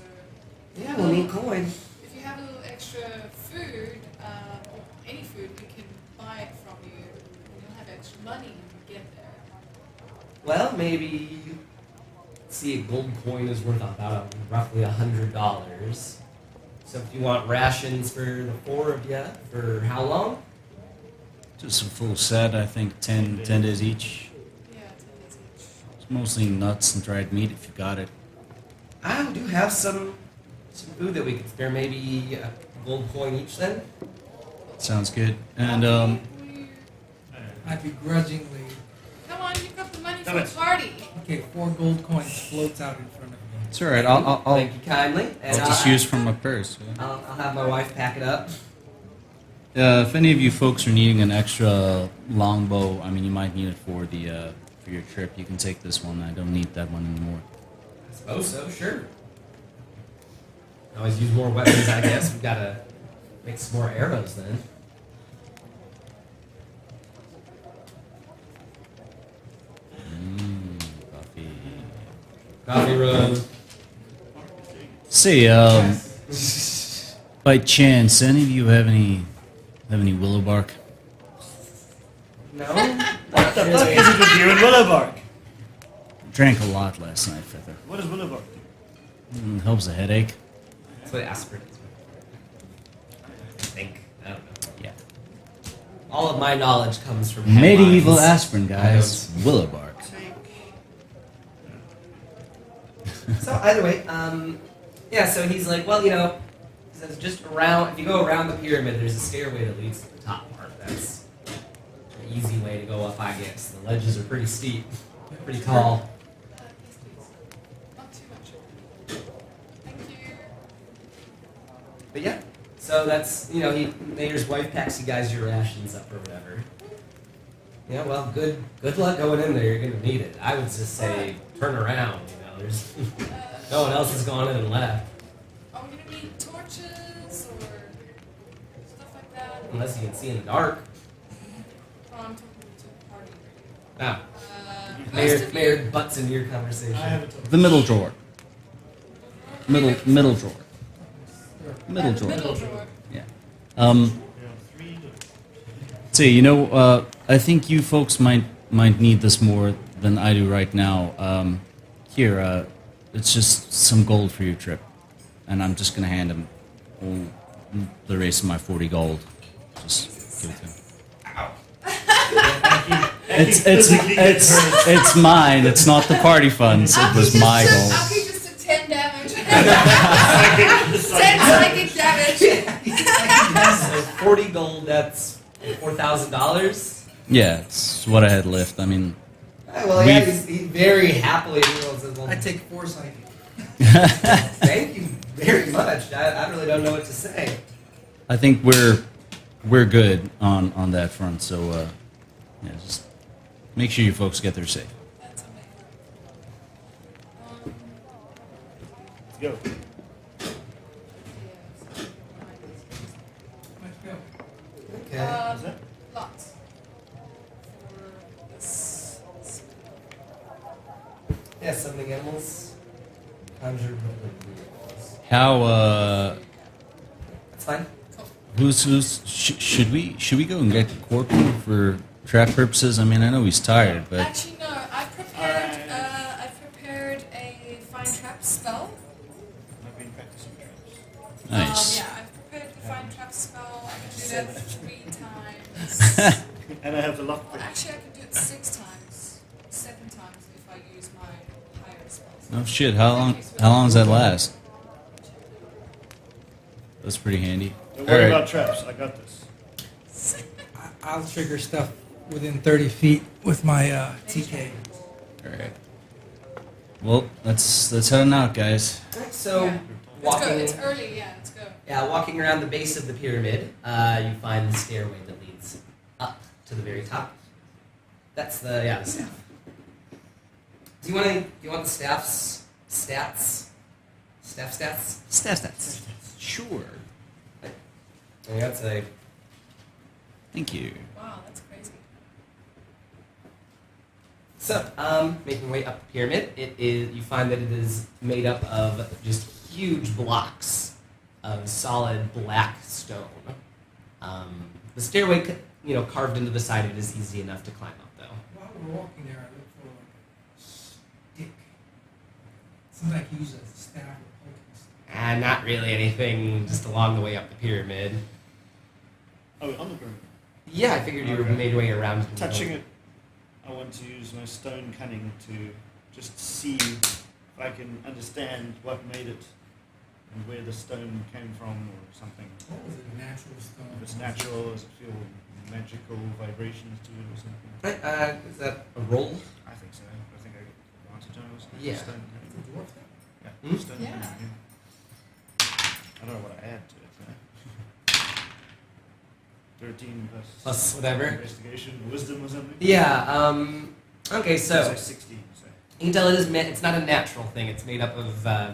Yeah, we'll need coin. if you have a little extra food, or any food, we can buy it from you. And you'll have extra money when you get there. Well, maybe. Let's see, a gold coin is worth about roughly $100. So if you want rations for the four of you, for how long? Just a full set, I think 10 days each. Yeah, 10 days each. It's mostly nuts and dried meat if you got it. I do have some food that we could spare. Maybe a gold coin each then. Sounds good. And I begrudgingly. Come on, you've got the money for Damn the it. party. Okay, 4 gold coins floats out in front of me. it's all right. I'll Thank you kindly. And I'll just use from my purse. Yeah. I'll have my wife pack it up. If any of you folks are needing an extra longbow, I mean, you might need it for your trip. You can take this one. I don't need that one anymore. I suppose so, sure. Always use more weapons, I guess. We've got to make some more arrows then. Coffee. Coffee run. Say, by chance, any of you have any willow bark? No? What the fuck is it with you and Willowbark? Drank a lot last night, Feather. What does Willowbark do? Helps a headache. That's what aspirin is. I think. I don't know. Yeah. All of my knowledge comes from Medieval headlines. aspirin, guys. Willow bark. So either way, yeah. So he's like, well, he says just around. If you go around the pyramid, there's a stairway that leads to the top part. That's an easy way to go up, I guess. The ledges are pretty steep, pretty tall. Yes, please. Not too much. Thank you. But yeah. So that's Mayor's wife packs you guys your rations up or whatever. Yeah. Well, good luck going in there. You're gonna need it. I would just say turn around. There's no one else has gone in and left. Are we gonna need torches or stuff like that? Unless you can see in the dark. Oh, I'm talking to the party. Ah, Most Mayor, of Mayor you, butts into your conversation. I haven't told The middle drawer. Middle drawer. Middle drawer. middle drawer. Yeah. you. 3 doors. See, I think you folks might need this more than I do right now. Here, it's just some gold for your trip, and I'm just gonna hand him all the rest of my 40 gold. Just give it to him. It's mine. It's not the party funds. It was my I'll gold. keep just a 10 damage. 10 psychic damage. So 40 gold, that's $4,000. Yeah, it's what I had left. I mean, Well, yeah, he very happily says, well, I take 4 psychic. thank you very much. I really don't know what to say. I think we're good on that front. So yeah, just make sure you folks get there safe. That's amazing. Let's go. Let's go. Okay. summoning animals. Conjure. How That's fine. should we go and get Corporal for trap purposes? I mean, I know he's tired, but Actually, no. I've prepared a find trap spell. I've been practicing traps. nice. Yeah, I've prepared the find trap spell. I can do that 3 times. And I have the lock Well, pick. actually, I can do it 6 times. 7 times if I use my higher spells. Oh shit! How long does that last? That's pretty handy. Don't worry Alright. about traps. I got this. I'll trigger stuff within 30 feet with my TK. All right. Well, let's head on out, guys. Alright, so Yeah. Let's go. walking. It's early. Yeah, let's go. Yeah, walking around the base of the pyramid, you find the stairway that leads up to the very top. That's the staff. Do you want the staff's stats? Staff stats? Staff stats. Sure. I got to say, Thank you. Wow, that's crazy. so making way up the pyramid, you find that it is made up of just huge blocks of solid black stone. The stairway, carved into the side of it is easy enough to climb up, though. While we're walking there, I look for like a stick. Something I can use as a staff or poking stick. Not really anything just along the way up the pyramid. Oh, on the pyramid. Yeah, I figured you were Okay. made your way around. Touching it, I want to use my stone cunning to just see if I can understand what made it and where the stone came from or something. What was it? Natural stone? If it's natural, does it feel magical vibrations to it or something? Right, is that a roll? I think so. I think I got advantage on it or something. Yeah. Stone It's cunning. a dwarf thing? Yeah. Hmm? Stone Yeah. cunning, yeah. I don't know what I add to it. 13 Plus whatever. investigation, wisdom or something. Yeah. Okay, So so 16. So. you can tell it is it's not a natural thing. It's made up of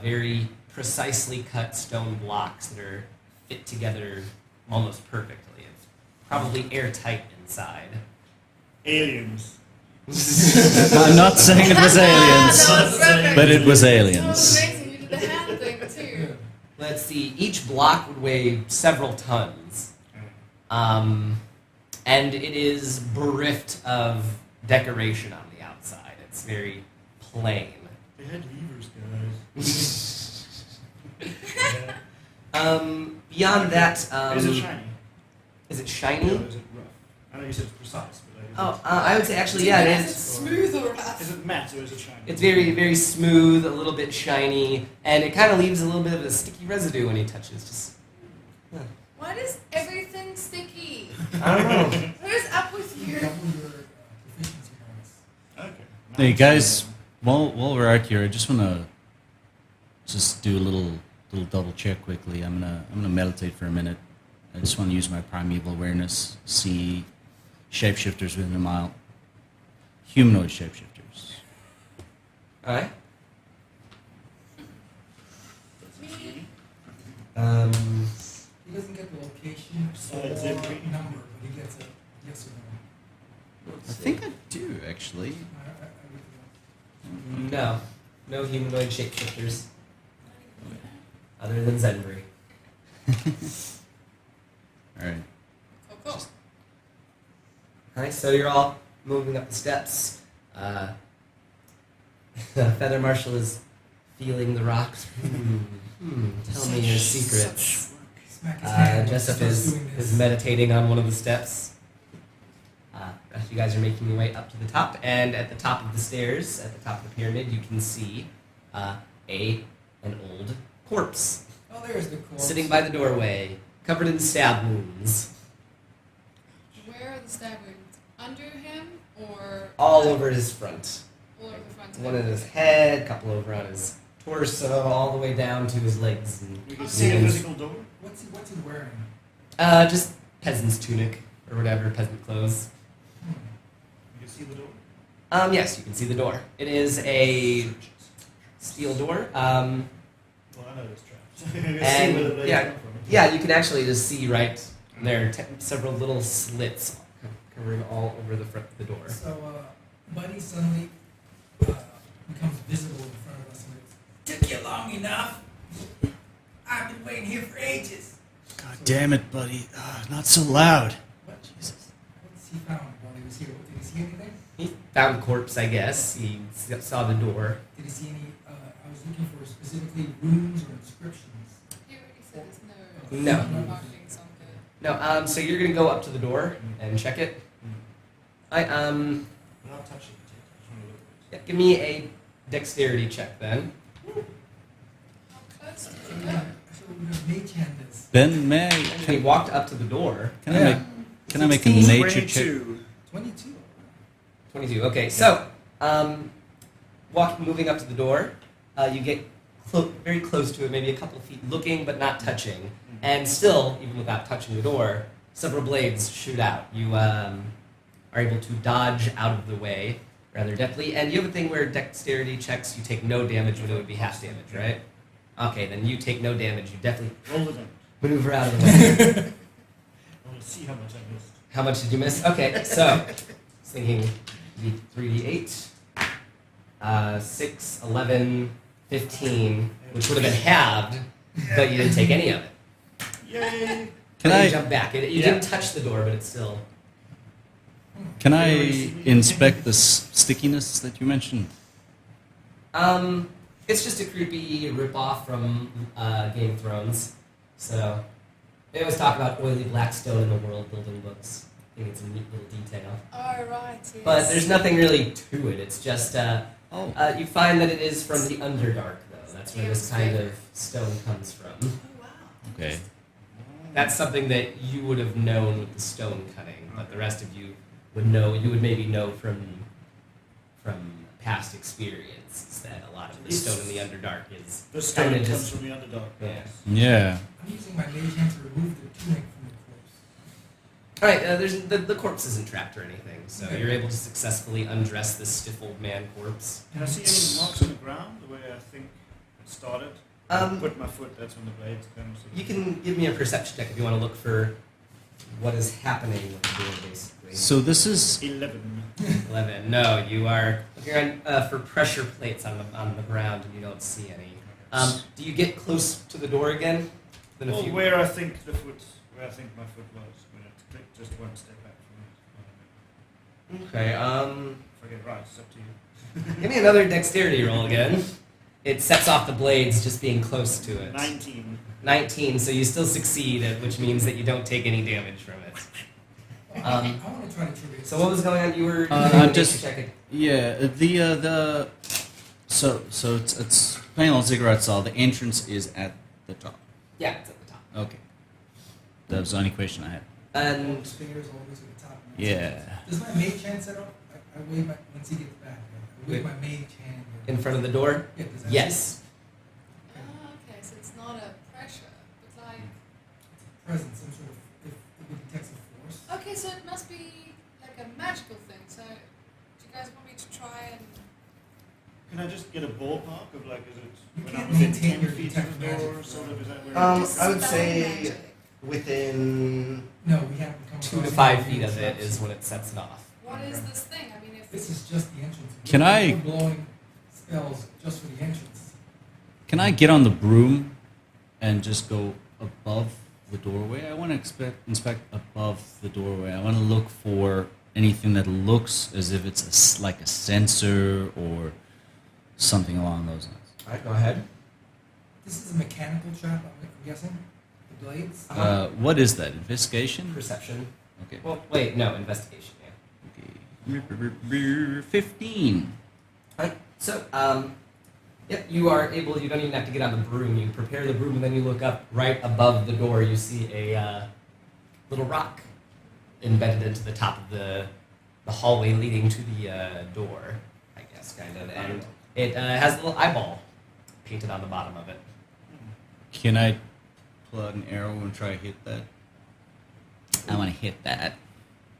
very precisely cut stone blocks that are fit together almost perfectly. It's probably airtight inside. Aliens. I'm not saying it was aliens, That was perfect. but it was That was aliens. amazing. You did the hand thing too. Let's see. Each block would weigh several tons. And it is bereft of decoration on the outside. It's very plain. They had levers, guys. Beyond that, Is it shiny? is it Or shiny? is it rough? I know you said it's precise, but Oh, I would say actually, yeah, it Is it is. smooth or rough? is it matte or is it shiny? It's very, very smooth, a little bit shiny, and it kind of leaves a little bit of a sticky residue when he touches. Just, Why is everything sticky? I don't know. What is up with you? Double your proficiency bonus. Okay. Hey Nice. guys, while we're out here, I just want to just do a little double check quickly. I'm gonna meditate for a minute. I just want to use my primeval awareness, see shapeshifters within a mile, humanoid shapeshifters. All right. Me? He doesn't get the location It's or every- number, but he gets a yes or no. I think I do actually. No humanoid shapeshifters other than Zenbury. All right. Cool. All right, so you're all moving up the steps. Feather Marshal is feeling the rocks. Tell me your secrets. Smack his hand. Jessop Starts is doing this. meditating on one of the steps. As you guys are making your way up to the top, and at the top of the stairs, at the top of the pyramid, you can see an old corpse Oh, there's the corpse. sitting by the doorway, covered in stab wounds, Where are the stab wounds? Under him or all over his front. all over the front? One in his head, a couple over on his torso, all the way down to his legs. And We can see a knees. physical door. What's he wearing? Just peasant's tunic or whatever, peasant clothes. You can see the door. Yes, you can see the door. It is a steel door. Well, I know there's traps. You can see And, where they yeah. come from. Yeah, you can actually just see right there several little slits covering all over the front of the door. So, Buddy suddenly becomes visible mages. God damn it, buddy. Not so loud. What? Jesus. What's he found while he was here? Did he see anything? He found a corpse, I guess. He saw the door. Did he see any, I was looking for specifically runes or inscriptions. He already said there's No. no markings on the. No, so you're gonna go up to the door and check it. I'm not touching it yet. I just want to look at it. Yeah, give me a dexterity check then. How close did you go? So mage hand is. Ben, may And he walked up to the door. can I make a nature check? 22. 22. 22. Okay, so moving up to the door, you get very close to it, maybe a couple of feet, looking but not touching, and still, even without touching the door, several blades shoot out. You are able to dodge out of the way rather deftly, and you have a thing where dexterity checks you take no damage when it would be half damage, right? Okay, then you take no damage. You definitely Roll the damage. maneuver out of the way. I want to see how much I missed. How much did you miss? Okay, so I was thinking 3d8, 6, 11, 15, which would have been halved, but you didn't take any of it. Yay! Can Then you I jump back? You didn't touch the door, but it's still. can I inspect the stickiness that you mentioned? It's just a creepy ripoff from Game of Thrones. So they always talk about oily black stone in the world building books. I think it's a neat little detail. Oh, right, yes. But there's nothing really to it. It's just you find that it is from the Underdark, though. That's where this kind of stone comes from. Oh, wow. Okay. That's something that you would have known with the stone cutting, but the rest of you would know. You would maybe know from past experience that a lot of the stone in the Underdark is The stone kinda comes from the Underdark. Yeah. Yeah. I'm using my mage hand to remove the tunic from the corpse. All right, there's the corpse isn't trapped or anything, so Okay. you're able to successfully undress this stiff old man corpse. Can I see any marks on the ground the way I think it started? Put my foot, that's when the blades come. So You can give me a perception check if you want to look for what is happening with the door, basically. So this is 11. 11. No, you are looking for pressure plates on the ground, and you don't see any. Do you get close to the door again? Then a Well, few. where I think my foot was, when it clicked just one step back from it. Okay. If I get it right, it's up to you. Give me another dexterity roll again. It sets off the blades just being close to it. 19. 19. So you still succeed, which means that you don't take any damage from it. I want to try to trigger it. So what was going on? You were I'm just- checking. yeah so it's plain old ziggurat style. The entrance is at the top. Yeah, it's at the top. Okay. That was the only question I had. And Stairs always at the top. Yeah. Does my mage hand set up? I wave my, once he gets back, I wave my mage hand. in front of the door? Yeah, does that Yes. Oh, okay, so it's not a pressure, but like. present, some sort of, if it detects a force. Okay, so it must be like a magical thing. So, do you guys want me to try and? Can I just get a ballpark of like, is it You when can't I'm within maintain 10 your feet detect of the door, magic sort of, is that where I would Dispel say magic. within No, we haven't come 2 to across 5 any feet of it traps. is when it sets it off. What is this thing? I mean, if This is just the entrance. Can I- We're blowing spells just for the entrance. Can I get on the broom and just go above the doorway? I want to inspect above the doorway. I want to look for anything that looks as if it's like a sensor or something along those lines. All right, go ahead. This is a mechanical trap, I'm guessing? The blades? What is that? Investigation? Perception. Okay. Well, wait, no, investigation, yeah. Okay. 15. Alright, so, yep, you are able, you don't even have to get on the broom. You prepare the broom and then you look up right above the door. You see a little rock embedded into the top of the hallway leading to the door, I guess, kind of. And it has a little eyeball painted on the bottom of it. Can I pull out an arrow and try to hit that? I want to hit that.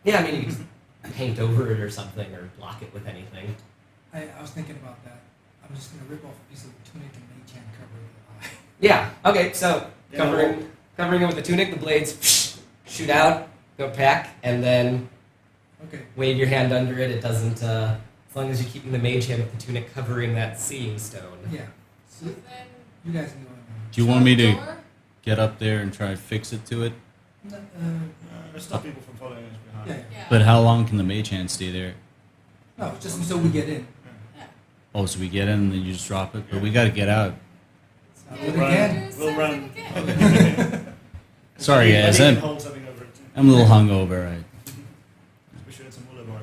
Yeah, I mean, you can just paint over it or something or block it with anything. I was thinking about that. I'm just going to rip off a piece of the tunic and mage hand cover the eye. Yeah, okay, so Yeah, covering it with the tunic, the blades shoot out, go back, and then Okay. wave your hand under it. It doesn't, as long as you're keeping the mage hand with the tunic covering that seeing stone. Yeah. So So then. you guys can go in Do you want me to? Door? get up there and try to fix it to it? Stop people from following us behind. Yeah. Yeah. But how long can the mage hand stay there? No, just until we get in. Yeah. Oh, so we get in and then you just drop it? But we got to get out. I'll Yeah, do it we'll again. do the We'll same run. thing again. Sorry, I guys. think you I'm, can hold something over it too. I'm a little hungover. Right? We should have some Muller bar.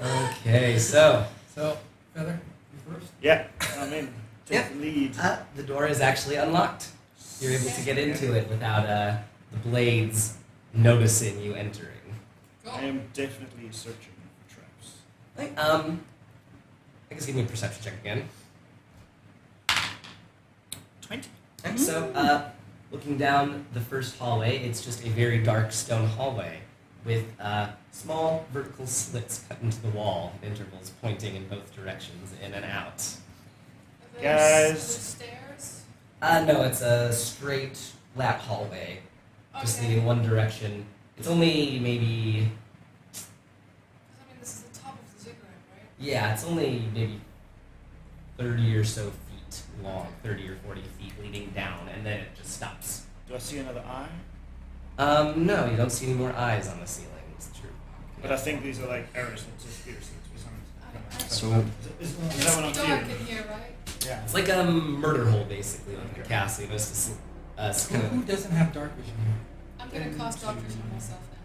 Okay, so So, Feather, you first. Yeah, I'm in. Take Yep. the lead. the door is actually unlocked. You're able to get into it without the blades noticing you entering. Cool. I am definitely searching for traps. I guess give me a perception check again. 20. Okay, so, looking down the first hallway, it's just a very dark stone hallway with small vertical slits cut into the wall, at intervals pointing in both directions, in and out. Are Guys. there stairs? No, it's a straight lap hallway, just Okay. leading one direction. It's only maybe, 'Cause, I mean, this is the top of the ziggurat, right? yeah, it's only maybe 30 or so feet long, 30 or 40 feet leading down, and then it just stops. Do I see another eye? No, you don't see any more eyes on the ceiling. It's true. But I think these are like arrow slits or spear slits or something. So- Is It's that what I'm dark feeling? in here, right? Yeah. It's like a murder hole, basically, like a castle. You know, it's just, it's kind Who of. doesn't have dark vision here? I'm gonna cast dark vision on myself now.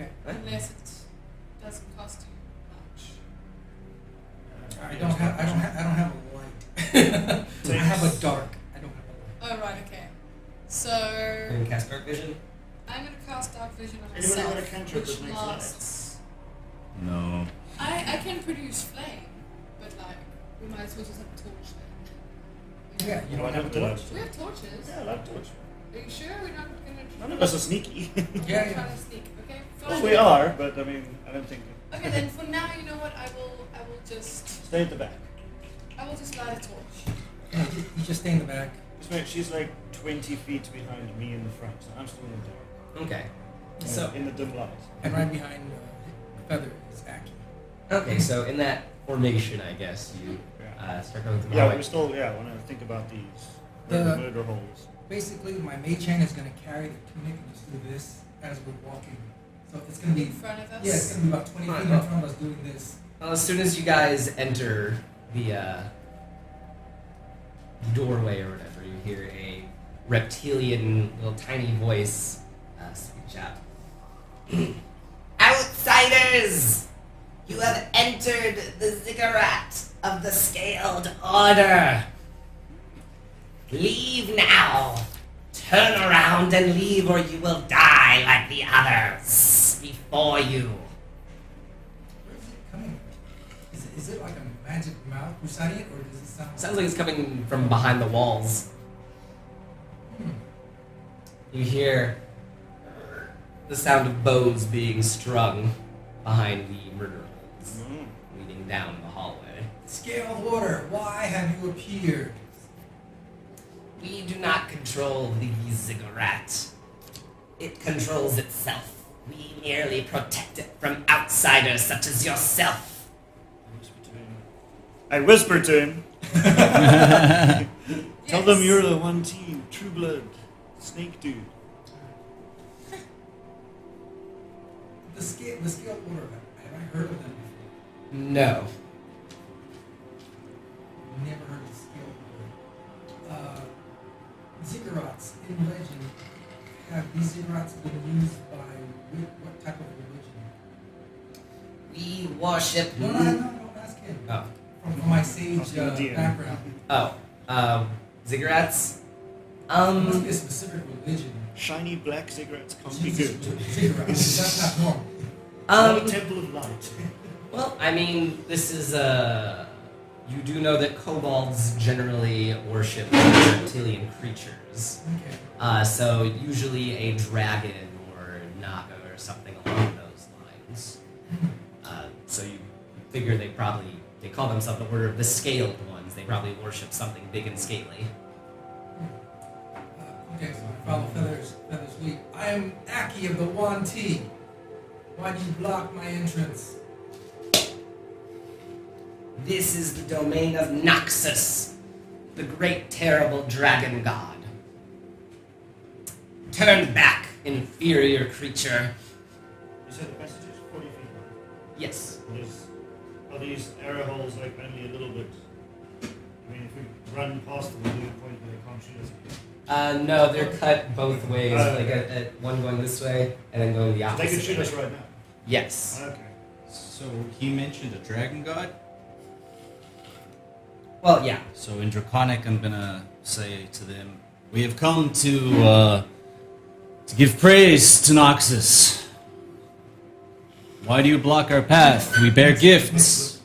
Okay. Unless it doesn't cost you much. I don't have a light. I have a dark. I don't have a light. Oh, right, okay. You So, can cast dark vision. I'm gonna cast dark vision on Anybody got a myself, cantrip which that makes lasts. No. I can produce flame, but like, we might as well just have a torch then. Yeah, you Do I don't have have a a torch? torch? We have torches. Yeah, I like torch. Are you sure we're not gonna None of us are sneaky. Yeah, try yeah. to sneak? Okay, Well, fine. we are, but I mean, I don't think. Okay, then for now, you know what? I will just Stay at the back. light a torch. Yeah, you just stay in the back. Just wait, she's like 20 feet behind me in the front, so I'm still in the dark. Okay. So, in the dim light. And right behind Feather is Aki. okay, so in that formation, I guess you Yeah. start going through the Yeah, hallway. we still want to think about these The- murder holes. Basically, my mage hand is going to carry the tunic and just do this as we're walking. So it's going to In be, front of us. yeah, it's going to be about 20 feet in front of us doing this. Well, as soon as you guys enter the doorway or whatever, you hear a reptilian, little tiny voice speak out. Outsiders! You have entered the ziggurat of the Scaled Order. Leave now. Turn around and leave, or you will die like the others before you. Where is it coming from? Is it like a magic mouth reciting it, or does it sound Sounds like it's coming from behind the walls. You hear the sound of bows being strung behind the murder holes, leading down the hallway. Scaled Order, why have you appeared? We do not control the ziggurat. It controls itself. We merely protect it from outsiders such as yourself. I whisper to him. Tell Yes. them you're the one team, True Blood, Snake Dude. The Scaled Order, have I heard of them before? No. Never heard of the Scaled Order. Ziggurats in legend, have these ziggurats been used by what type of religion? We worship. No, don't ask him. Oh. From my sage Asking the DM. background. Ziggurats? It must be a specific religion. Shiny black cigarettes can't be Jesus, good. Ziggurats, that's not normal. Not a temple of light. Well, I mean, this is you do know that kobolds generally worship reptilian creatures. Okay. So usually a dragon or naga or something along those lines. So you figure they call themselves the Order of the Scaled Ones. They probably worship something big and scaly. Okay, so I follow Feather's lead. I am Aki of the One T. Why do you block my entrance? This is the domain of Naxos, the great terrible dragon god. Turn back, inferior creature. You said the passage is 40 feet long. Yes. Are these arrow holes like only a little bit? I mean, if we run past them, we'll do the point where they can't shoot us. No, they're cut both ways, like Okay. at one going this way and then going the They opposite. could shoot way. us right now. Yes. Okay. So he mentioned a dragon god. Well, yeah. So in Draconic, I'm gonna say to them, we have come to give praise to Noxus. Why do you block our path? We bear gifts.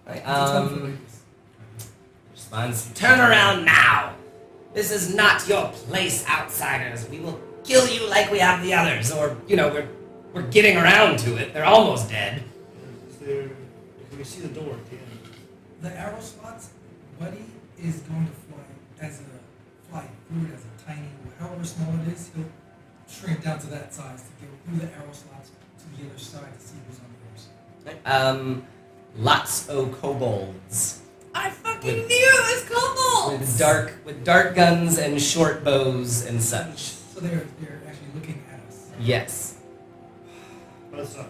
Right, Um, responds, turn around now! This is not your place, outsiders. We will kill you like we have the others, or, we're getting around to it. They're almost dead. Is there? Can we see the door at the end? the arrow slots, Buddy is going to fly through it as a tiny, however small it is, he'll shrink down to that size to go through the arrow slots to the other side to see who's on the other side. Lots of kobolds. I fucking knew it was kobolds! With dark guns and short bows and such. So they're actually looking at us. Yes. Both sides.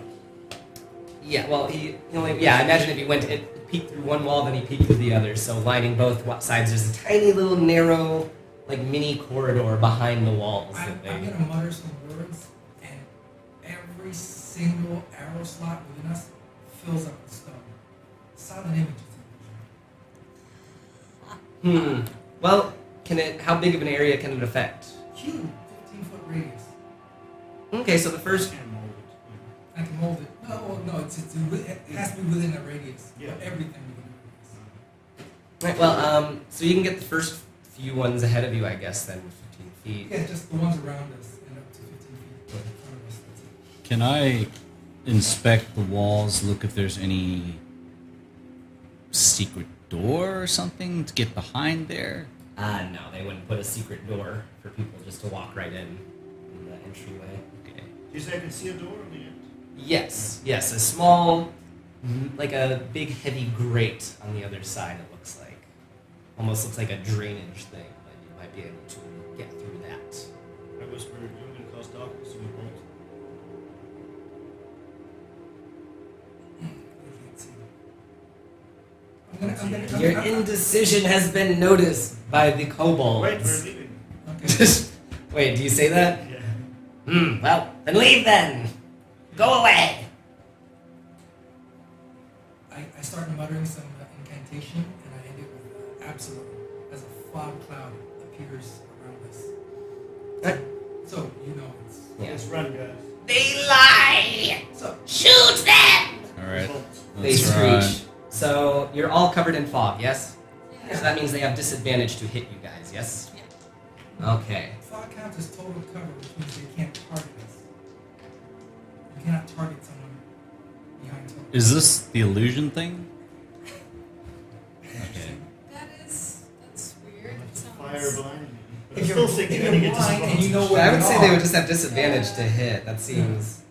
Yeah, well, he only, I imagine if he went, it peeked through one wall, then he peeked through the other, so lining both sides, there's a tiny little narrow, like mini corridor behind the walls I'm that they... going to mutter some words, and every single arrow slot within us fills up with stone. Silent images. Well, how big of an area can it affect? Huge, 15-foot radius. Okay, so the first... Can mold it. I can mold it. No, it has to be within a radius. Yeah. Everything within a radius. Right, well, so you can get the first few ones ahead of you, I guess, then 15 feet. Yeah, just the ones around us and up to 15 feet in front of us. That's it. Can I inspect the walls, look if there's any secret door or something to get behind there? No, they wouldn't put a secret door for people just to walk right in the entryway. Okay. You say I can see a door on the end? Yes, a small, like a big heavy grate on the other side, it looks like. Almost looks like a drainage thing, but you might be able to get through that. I whisper, you're going to cast darkness and we bolt. I can't see. Your indecision has been noticed by the Wait, we're kobolds. leaving. Okay. Wait, do you say that? Yeah. Well, then leave then. Go away. I start muttering some incantation, and I end it with Absalom as a fog cloud appears around us. So, you know it's... Yeah. Let's run, guys. They lie. So, Shoot them. All right. Bolt. They Let's screech. So you're all covered in fog, yes? So that means they have disadvantage to hit you guys, yes? Yeah. Okay. fog count is total cover, which means they can't target us. You cannot target someone behind total. Is this the illusion thing? Okay. That's weird. It sounds... Fire blinding me. But I'm If still you're, thinking if when you you're get to blind and you know spots. where I would they say are, they would just have disadvantage to hit. That seems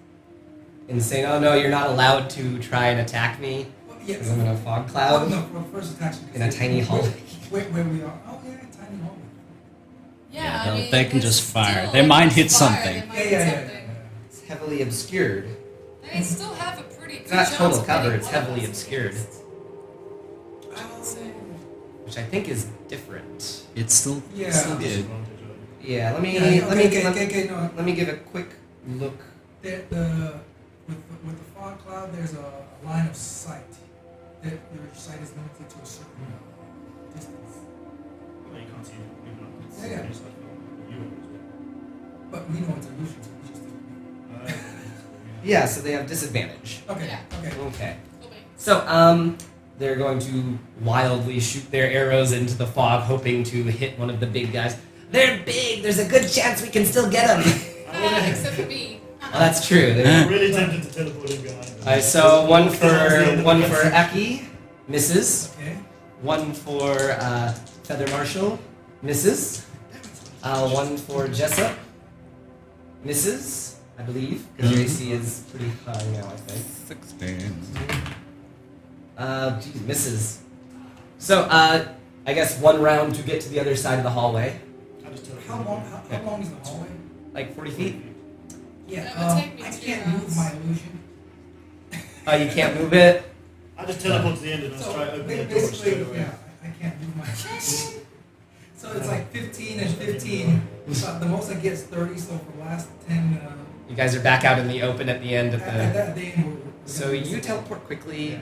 insane. Oh no, you're not allowed to try and attack me Well, because yes. I'm in a fog Oh, cloud. no, well, first attack should be In a tiny hallway. Where we are. Oh, yeah, tiny hallway. Yeah, Yeah, I they'll- mean, they can it's just fire. still, They like, might hit fire, something. They might Yeah, hit yeah, something. yeah. It's heavily obscured. They still have a pretty good It's not chance total of cover, hitting it's one of heavily us, obscured. at least. I would say. Which I think is different. It's still Yeah. still good. Disadvantage, Yeah, let me No. let me give a quick look. With the fog cloud, there's a line of sight. That your sight is limited to a certain distance. Well, you can't see people on this. Yeah, yeah. It's like, you always But we know it's illusion, so we just do. Yeah, so they have disadvantage. Okay, Yeah. okay. Okay. Cool beans. So, they're going to wildly shoot their arrows into the fog, hoping to hit one of the big guys. They're big. There's a good chance we can still get them. Except for me. Well, that's true. I'm really tempted to teleport in behind them. Alright, so one for Aki, misses. Okay. One for Feather Marshal, misses. One for Jessop, misses, I believe, because your AC is pretty high now, I think. 16. Geez, misses. So, I guess one round to get to the other side of the hallway. I just teleport. How long is the hallway? Like 40 feet? Yeah, That would take me I 2 can't rounds. move my illusion. You can't move it? I just teleport to the end and I'll try opening the door straight basically, away. yeah, I can't move my illusion. So it's like 15 and 15. So the most I get is 30. So for the last 10. You guys are back out in the open at the end of At the... that day, we're So gonna- you teleport quickly.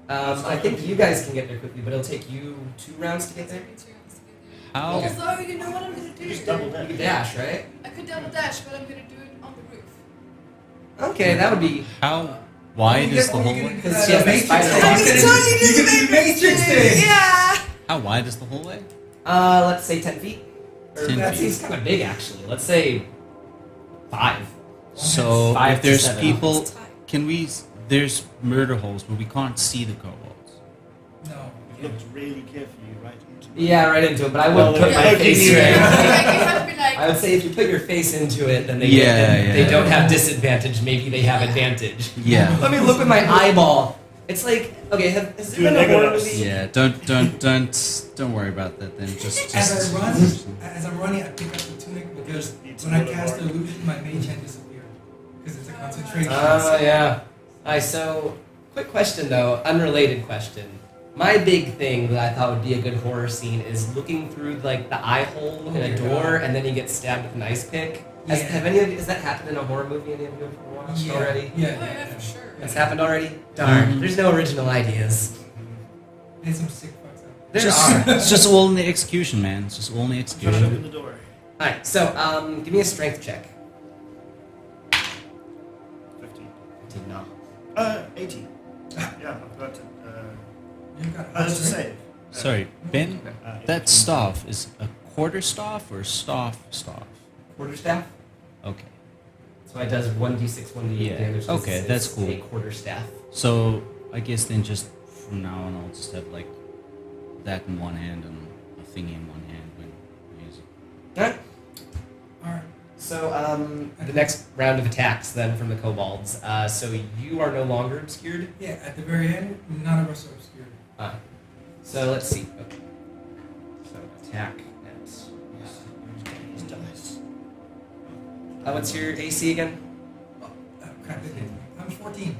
Yeah. I think you guys can get there quickly, but it'll take you 2 rounds to get It'll there. take me 2 rounds to get there. How? Although, you know what I'm gonna do? Just double You that. can dash, right? I could double dash, but I'm gonna do it on the roof. Okay, that would be... How wide is the Or you hallway? can do Because that, she has that Matrix spider. thing. I was You can totally do- you can do the Matrix thing. Yeah! How wide is the hallway? Let's say 10 feet. Or 10 that feet. seems kind of big, actually. Let's say 5. So 5 if to there's 7. people, It's tight. can we? There's murder holes, but we can't see the kobolds. No. You've looked really carefully right into it. Yeah, right into it, but I Well, wouldn't put they're my poking face you. right. Like, you have to be like, I would say if you put your face into it, then they Yeah, they yeah. don't have disadvantage. Maybe they have advantage. Yeah. Let me look with my eyeball. It's like, okay, has Do there a been a horror Nagas. movie? Yeah. Don't worry about that then. Just. As I'm running, I pick up the tunic because when I cast the illusion, my mage hand disappeared because it's a concentration. Oh, yeah. Alright, so, quick question though, unrelated question. My big thing that I thought would be a good horror scene is looking through like the eye hole in a door and then you get stabbed with an ice pick. Has, Yeah. have any of you, has that happened in a horror movie any of you have watched Yeah. already? oh Yeah. yeah, for sure. That's happened already? Darn, Mhm. there's no original ideas. There's some sick fucks out There Just, are. it's just all in the execution, man. It's just all in the I'm trying to open execution. the door. Alright, so give me a strength check. 15. No. 18. Yeah, I've got it. You got That's a save. Sorry, Ben. That 18. staff is a quarter staff or staff? Quarterstaff? Okay. So it does 1d6, 1d8 Yeah, damage. This okay, is that's cool. A quarterstaff. So I guess then just from now on I'll just have like that in one hand and a thingy in one hand when I use it. Alright. Alright. So, the next round of attacks then from the kobolds. So you are no longer obscured. Yeah, at the very end, none of us are obscured. So let's see. Okay. So attack at. These dice. What's your AC again? Oh, crap, it hit me. I'm 14.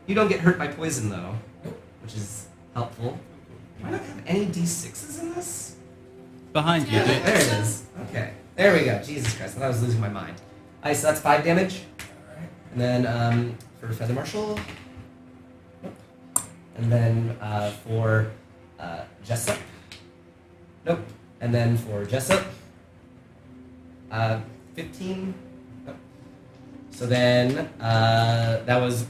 You don't get hurt by poison though, Nope. which is helpful. Do I not have any d6s in this? Behind you. Yeah. dude. There it is. Okay. There we go. Jesus Christ, I thought I was losing my mind. Alright, so that's 5 damage. Alright. And then for Feather Marshal. Nope. And then for Jessop. Nope. And then for Jessop. 15. Nope. So then that was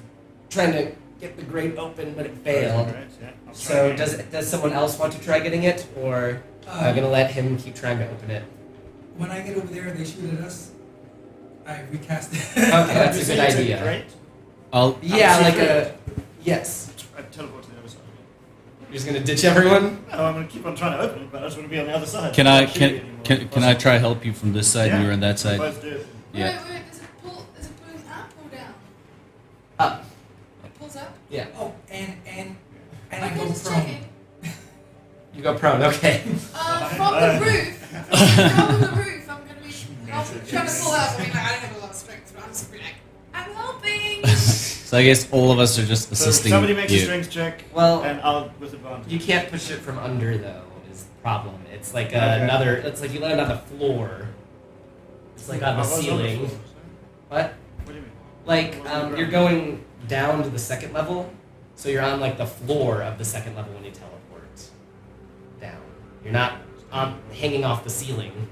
trying to get the grate open, but it failed. Right, yeah. I'll try So again. does someone else want to try getting it, or I'm gonna let him keep trying to open it? When I get over there and they shoot at us, I recast it. Okay, that's a You good say it's idea. Great. I'll. Yeah, see like great. a yes. I teleport to the other side. You're just gonna ditch everyone. No, I'm going to keep on trying to open it, but I just want to be on the other side. Can I Can't shoot you can anymore. can I try help you from this side and Yeah. you're on that We side? both do it. Yeah. Wait, is it pulling up or down? Up. It pulls up? Yeah. Oh, and I Okay, go just prone. checking. You go prone. Okay. From the roof. From the roof, I'm gonna be. I'll be trying to pull out. I mean, like, I don't have a lot of strength, but I'm just gonna be like, I'm helping. So I guess all of us are just So assisting somebody makes a you. strength check, Well, and I'll with advantage. you can't push it from under though. Is the problem? It's like Okay. another. It's like you land on the floor. It's like on I the was on ceiling. floor, so- What? What do you mean? Like I was on the you're ground. going down to the second level, so you're on like the floor of the second level when you teleport down. You're not hanging off the ceiling.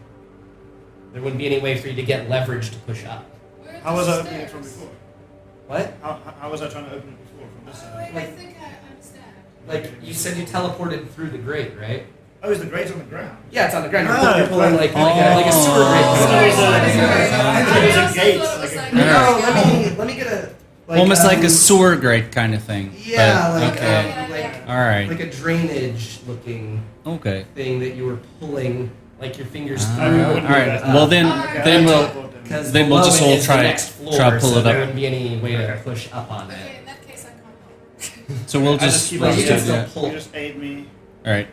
There wouldn't be any way for you to get leverage to push up. Where are How the was I opening it stairs? from before? What? How was I trying to open it before from this Oh, side? wait, I think I understand. Like you said, you teleported through the grate, right? Oh, is the grate on the ground? Yeah, it's on the ground. You're, Ah, you're pulling like, right. like a sewer grate. Oh. coming out. Sorry. There's There's a gate, also like a like- grate. No, let me get a Almost like a sewer grate kind of thing. yeah, but, like okay. Yeah. All right. like a drainage looking Okay. thing that you were pulling like your fingers Ah, through. all right. Well then, Okay. then we'll. Because then we'll below just it all is the try- next floor, try pull so it there up. wouldn't be any way to Okay. push up on Okay, it. in that case, I can't help. So we'll I just just, keep we'll on just doing do that. that. Pull. You just aid me. All right.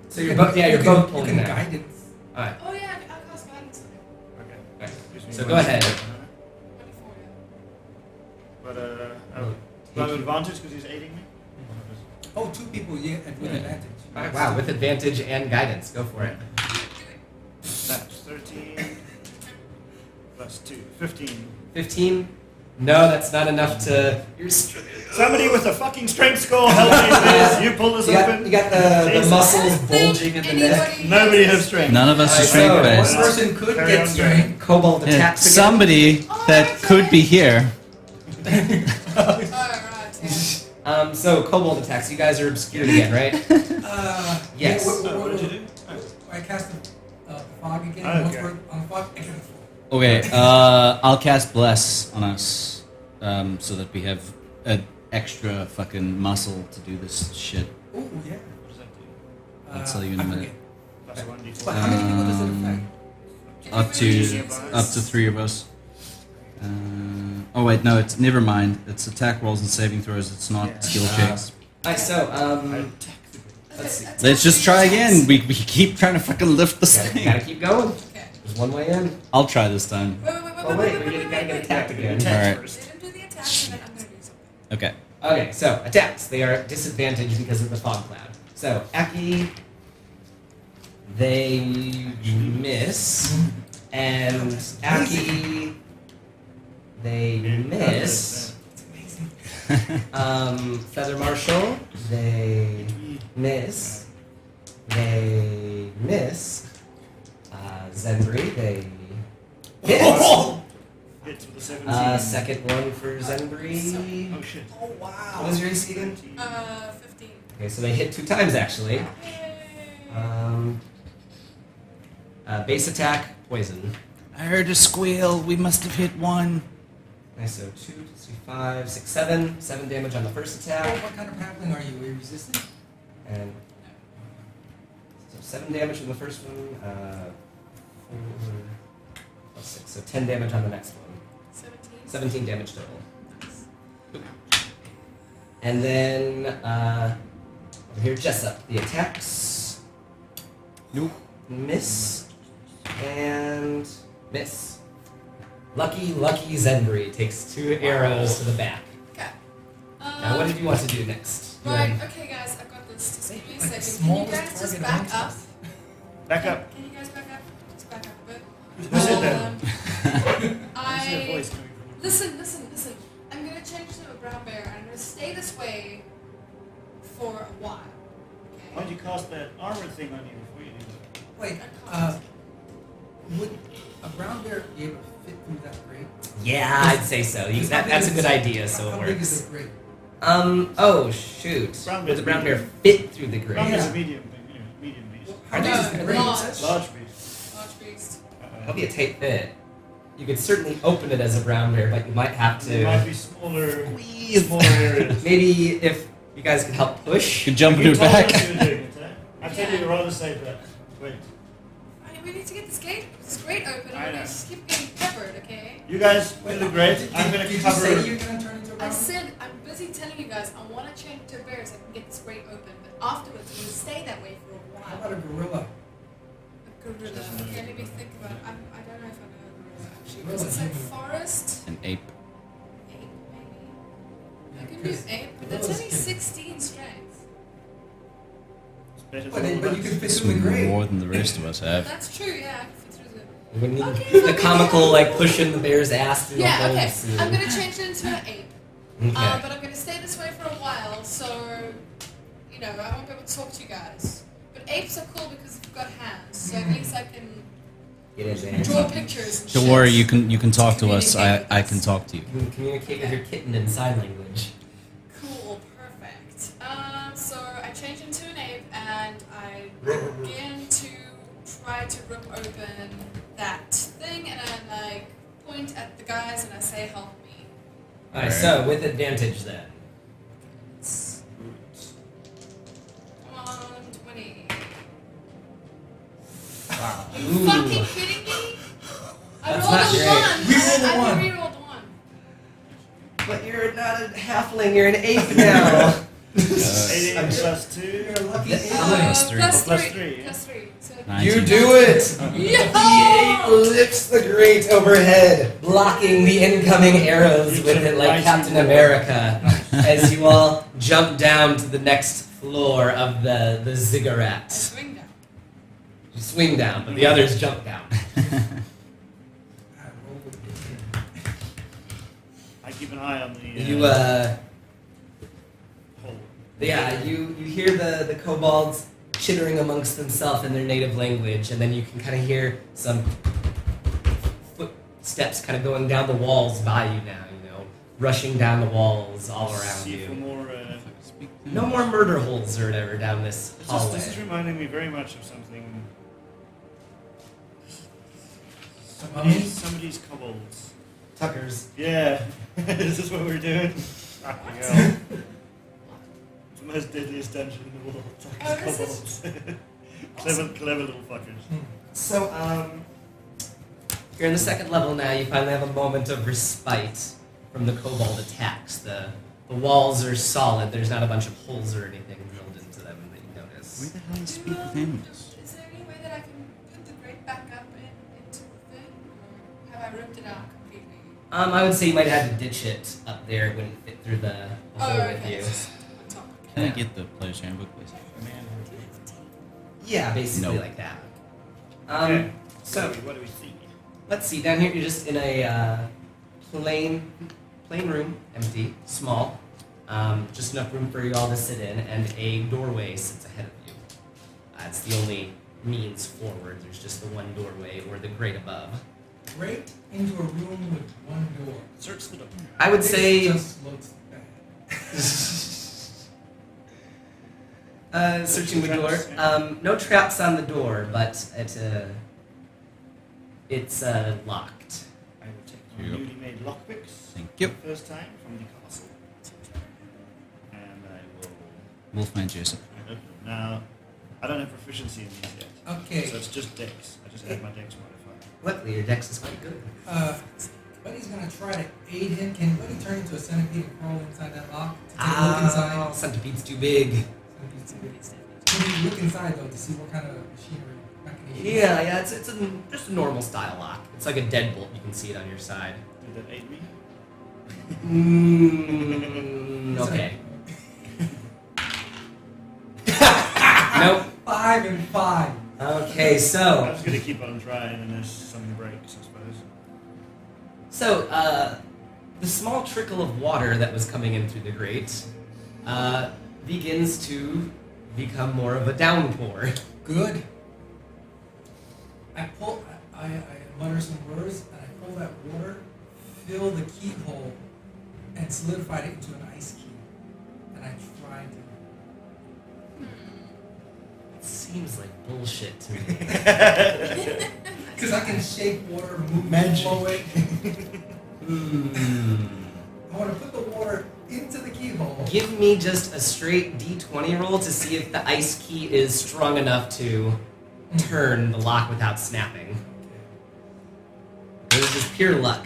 So you're both. Yeah, you're both pulling You can now. guidance. All right. Oh yeah, I'll cast guidance on him. Okay. Right. Gives me So one go ahead. 24, yeah. But do I have advantage because he's aiding me? Oh, two people, yeah, with advantage. All right, wow, with advantage and guidance, go for it. That's 13 plus 2. 15. 15. No, that's not enough to. You're. Somebody with a fucking strength score help me, please. You pull this You got, open. you got the Jesus. muscles bulging in the neck. Nobody has strength. None of us are Alright, strength so One based. person could Carry get on strength. Kobold Yeah, attacks again. somebody that could be here. Alright, yeah. So Kobold attacks. You guys are obscured again, right? Yes. What did you do? I cast the fog again. Okay. Once we're on the fog, I get a full. Okay, I'll cast Bless on us, so that we have an extra fucking muscle to do this shit. Oh, yeah. What does that do? I'll tell you in a I minute. forget. Plus 1d4. But how many people does it affect? Up to 3 of us. Oh wait, no, it's never mind. It's attack rolls and saving throws. It's not Yeah. skill checks. Alright, so Let's see. Let's just try again. We keep trying to fucking lift this gotta thing. keep going. Okay. There's one way in. I'll try this time. Oh wait, we gotta get attacked again. Alright. First. Let him do the attack and then I'm gonna do something. Okay. Okay, so attacks. They are at disadvantage because of the fog cloud. So Aki, they miss, and Aki, they miss. Feather Marshal, they miss. They miss. Zenbri, they hit. Hits with a 17. Second one for Zenbri. Oh shit. Oh, wow. What was your AC again? 15. Okay, so they hit 2 times actually. Yay. Base attack, poison. I heard a squeal. We must have hit one. Nice, so 2, 3, 5, 6, 7. 7 damage on the first Oh, attack. what kind of grappling are you? Are you resistant? And so 7 damage from the first one. 4 plus 6, so 10 damage on the next one. 17. 17 damage total. Nice. And then over here, Jessop. The attacks. Nope. Miss. And miss. Lucky Zenbri takes 2 arrows to the back. Okay. Now, what did you want to do next? Right, okay guys, I've got this. Just give me a Like the second. Can you smallest guys just target back amongst up? us. Back up. Can you guys back up? Just back up a bit. Who said that? Um, Where's that I voice coming from? listen. I'm gonna change to a brown bear and I'm gonna stay this way for a while. Why'd Okay. you cast that armor thing on you before you did that? Wait, would a brown bear be able to fit through that grate? Yeah, I'd say so. You, that's a good idea, so it How big is works. the grate? Oh shoot. Brown Would the brown bear bear's fit through the grate? Brown bear's Yeah. a medium thing, medium beast. How big is the No, grate? large. Large beast. Large beast. That'll be a tight fit. You could certainly open it as a brown bear, but you might have There might to be smaller squeeze. areas. Maybe if you guys could help push. You jump You into told back. us you were doing it, eh? I tell you to rather say that. Wait. We need to get this grate open I and we know. just keep getting peppered, okay? You guys do the great. I'm gonna Did you cover. say you're gonna turn into a I brown bear? said I'm busy telling you guys I want to change to a bear so I can get this grate open, but afterwards we'll stay that way for a How while. about a gorilla? A gorilla. Okay, let me think about it. I don't know if I know a gorilla actually. Because it's like forest, An ape. ape maybe. I can do because ape, but that's gorillas only can- 16 strength. It's better But, than but you can fit It's through the grate. more than the rest of us have. That's true, yeah. I can fit through the. When you Okay, the okay, comical yeah. like pushing the bear's ass through Yeah, the okay. holes. and- I'm gonna change it into an ape. Okay. But I'm gonna stay this way for a while, so you know I won't be able to talk to you guys. But apes are cool because you've got hands, so at least I can Get in there. draw pictures. And Don't shit. worry, you can talk to us. Communicate with I us. can talk to you. You can communicate with your kitten in sign language. Cool, perfect. So I change into an ape and I begin to try to rip open that thing, and I like point at the guys and I say, "Help me." Alright, so with advantage then. Come on, 20. Wow. Are you fucking kidding me? I That's rolled not a great. 1. Reroll a I one. re-rolled 1. But you're not a halfling, you're an ape now. 18 plus 2. You're a lucky Yeah. alien. Plus three. Plus Plus 3. three, yeah. Plus 3. So 19. You do it! Yeah! He lifts the grate overhead, blocking the incoming arrows with it like Captain America, as you all jump down to the next floor of the ziggurat. Swing down. You swing down, but the others jump down. I roll with it. I keep an eye on the You hole. yeah, you hear the kobolds chittering amongst themselves in their native language, and then you can kind of hear some footsteps kind of going down the walls by you now, rushing down the walls all around See for you. more. No more murder holes or whatever down this This is hallway. reminding me very much of something. Mummy? Somebody's kobolds. Tuckers. Yeah. Is this what we're doing? Fucking hell. It's the most deadliest dungeon in the world. Oh, Tuckers this kobolds. Clever little fuckers. So, you're in the second level now. You finally have a moment of respite from the kobold attacks. The walls are solid. There's not a bunch of holes or anything drilled into them that you Where notice. the hell is speak with animals? Is there any way that I can put the grate back up into the thing? Or have I ripped it out completely? I would say you might have to ditch it up there. It wouldn't fit through the hole with okay. you. Just on top. Can I get the player's handbook, please? Yeah, basically Nope. like that. Okay. So, What do we see? let's see. Down here, you're just in a plain room, empty, small. Just enough room for you all to sit in, and a doorway sits ahead of you. It's the only means forward. There's just the one doorway or the grate above. Great into a room with one door. Search the door. I would This say just looks bad. searching the door. Traps, No traps on the door, but it's locked. I will take Here my you go. newly made lockpicks. Thank you. For the first time from the castle. And I will Wolfman Jessop. open them. Now, I don't have proficiency in these yet. Okay. So it's just dex. I just add my dex modifier. Luckily, your dex is quite good. Buddy's gonna try to aid him. Can Buddy turn into a centipede and crawl inside that lock to take a look inside? Centipede's too big. Can you look inside though to see what kind of machinery mechanism? Yeah, it's just a normal style lock. It's like a deadbolt. You can see it on your side. Did that aid me? Okay. Nope. 5 and 5. Okay, I'm so just going to keep on trying unless something breaks, I suppose. the small trickle of water that was coming in through the grate begins to become more of a downpour. Good. I mutter some words and I pull that water, fill the keyhole, and solidify it into an ice cube. And I try to. It seems like bullshit to me. Because I can shape water, move Magic. flow it. Hmm. I want to put the water into the keyhole. Give me just a straight D20 roll to see if the ice key is strong enough to turn the lock without snapping. It was just pure luck.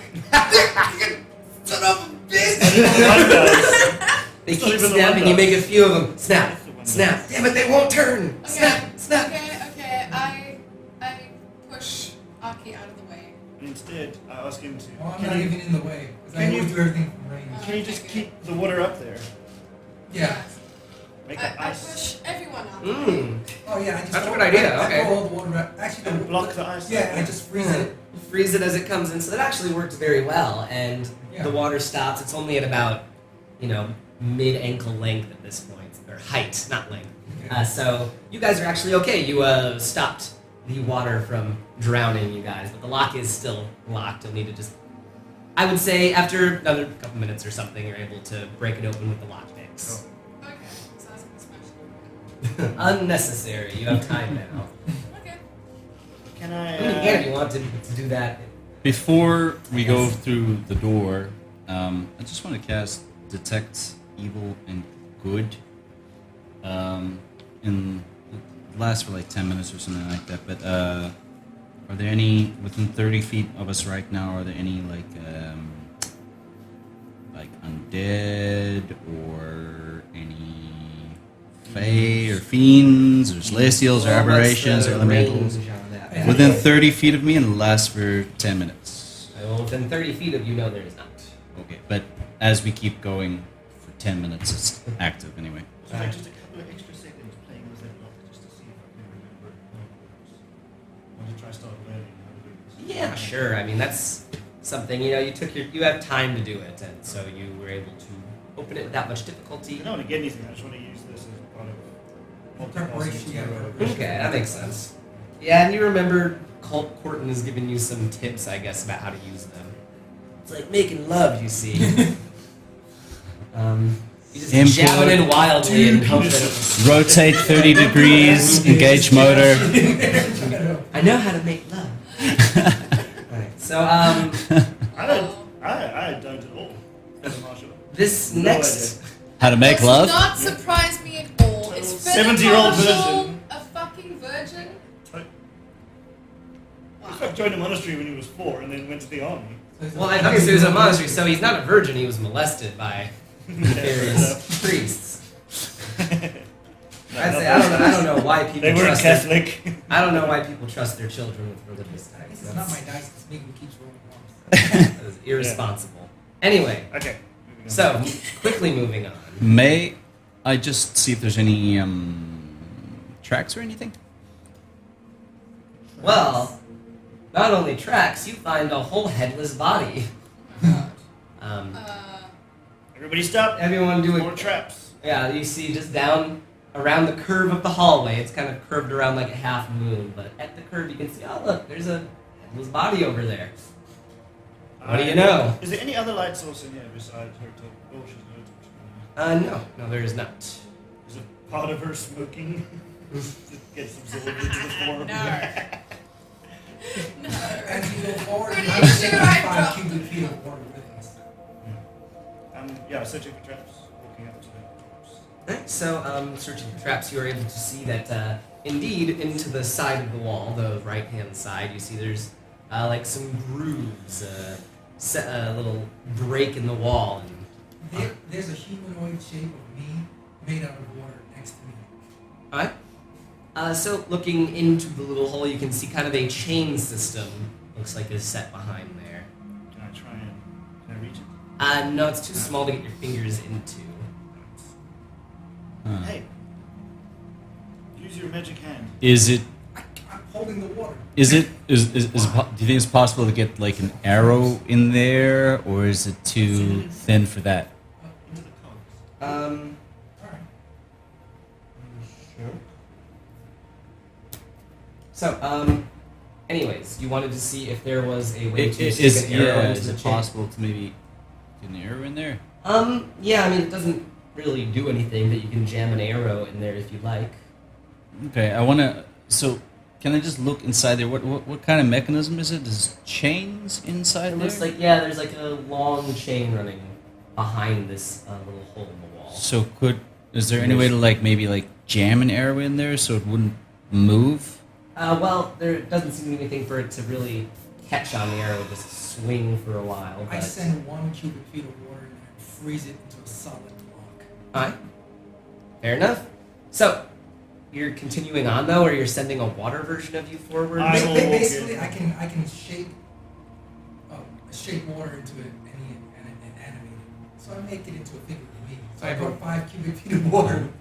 Son of a bitch! One does. They It's not keep even the snapping. one You does. make a few of them. Snap, It's the one snap. Damn it, they won't turn. Okay. Snap, snap. Okay. I push Aki out of the way. And instead, I ask him to. Well, I'm Can not you, even in the way. Because I can always you- do everything from range. can you just keep the water up there? Yeah. Make I it ice. push everyone out. Mmm. Oh yeah, I just That's a throw- good idea, I okay. throw all the water out. Actually, And block the ice. Yeah, I just freeze it. Freeze it as it comes in. So that actually works very well. And Yeah. the water stops. It's only at about, mid-ankle length at this point. Or height, not length. Okay. So you guys are actually okay. You stopped the water from drowning you guys, but the lock is still locked. You'll need to just, I would say, after another couple minutes or something, you're able to break it open with the lock picks. Okay. So I was gonna smash it. Unnecessary. You have time now. Okay. Can I I? mean, again, if you want to do that. Before we go through the door, I just want to cast Detect Evil and Good. And it lasts for like 10 minutes or something like that. But are there any within 30 feet of us right now? Are there any like undead or any fae or fiends or celestials or Well, what's aberrations the or elementals. range on that? Within 30 feet of me and lasts for 10 minutes. Well, within 30 feet of you, no, there is not. Okay, but as we keep going for 10 minutes, it's active anyway. So like just a couple of extra seconds playing with that block just to see if I can remember how it works. I want to try start learning how to do this. Yeah, sure. I mean, that's something, you know, you have time to do it, and so you were able to open it without much difficulty. I don't want to get anything, I just want to use this as part of Preparation, yeah. Okay, that makes sense. Yeah, and you remember Corton has given you some tips, I guess, about how to use them. It's like making love, you see. You just Input. jab it in wildly and hope that it will. Rotate 30 degrees, engage motor. I know how to make love. Right, so, I don't at all. As a martial. this No next... How to make Does love? not surprise me at all. Is 70-year-old Marshall virgin. a fucking virgin? This fuck joined a monastery when he was 4 and then went to the army. Well, I okay, so he was a monastery, so he's not a virgin, he was molested by various priests. I'd say, I don't know why people They weren't trust Catholic. I don't know why people trust their children with religious This texts. is not my dice, it's me who keeps rolling ones. That is irresponsible. Anyway, Okay. moving on. so quickly moving on. May I just see if there's any tracks or anything? Well, not only tracks, you find a whole headless body. Um, Everybody stop. everyone do More it. traps. Yeah, you see just down around the curve of the hallway. It's kind of curved around like a half moon, but at the curve you can see, oh look, there's a headless body over there. What do you know? Is there any other light source in here besides her top? Oh, she's no torch. No, there is not. Is it part of her smoking? Gets absorbed into the form. No. As you go forward, Pretty I'm sure taking I 5 dropped cubic feet of water with us. Yeah, searching for traps. Walking up to the traps. Alright, so searching for traps, you are able to see that indeed into the side of the wall, the right-hand side, you see there's like some grooves, a little break in the wall. And, There's a humanoid shape of me made out of water next to me. alright. So looking into the little hole, you can see kind of a chain system. Looks like is set behind there. Can I reach it? No, it's too small to get your fingers into. Huh. Hey. Use your magic hand. Is it? I'm holding the water. Is it? Do you think it's possible to get like an arrow in there, or is it too thin for that? Into the cogs. Alright. Sure. So, anyways, you wanted to see if there was a way to stick an arrow into is the it chain. possible to maybe get an arrow in there? Yeah, I mean, it doesn't really do anything, but you can jam an arrow in there if you like. Okay, I want to. So, can I just look inside there? What kind of mechanism is it? Is chains inside It there? looks like, yeah, there's like a long chain running behind this little hole in the wall. So is there any way to like maybe like jam an arrow in there so it wouldn't move? Well, there doesn't seem to be anything for it to really catch on the arrow, just swing for a while. I But... send 1 cubic feet of water in there and freeze it into a solid block. Alright. Fair enough. So, you're continuing on though, or you're sending a water version of you forward? I will walk in. Basically, I can shape water into an animated. So I make it into a figure of me. So I brought 5 cubic feet of water with me.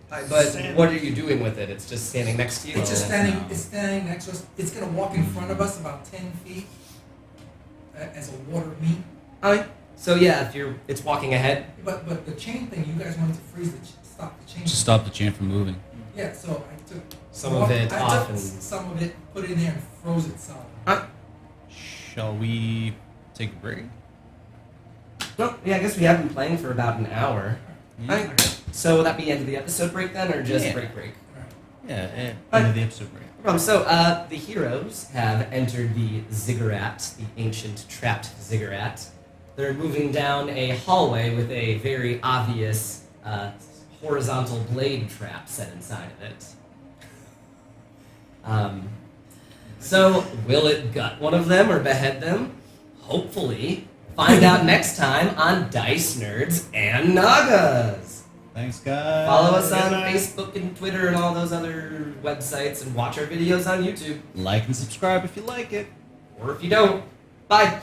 But Sand. what are you doing with it? It's just standing next to you? It's just no. it's standing next to us. It's gonna walk in front of us about 10 feet as a water meat. Alright. So yeah, it's walking ahead. But the chain thing, you guys wanted to freeze stop the chain. To stop the chain from moving. Yeah, so I took Some of it off I took and... some of it, put it in there, and froze it solid. Shall we take a break? Well, yeah, I guess we have been playing for about an hour. Yeah. Alright. So will that be the end of the episode break then, or just Yeah. break? Yeah, end Alright. of the episode break. So, the heroes have entered the ziggurat, the ancient trapped ziggurat. They're moving down a hallway with a very obvious horizontal blade trap set inside of it. So, will it gut one of them or behead them? Hopefully. Find out next time on Dice Nerds and Nagas. Thanks, guys. Follow us on Bye. Facebook and Twitter and all those other websites, and watch our videos on YouTube. Like and subscribe if you like it. Or if you don't, bye.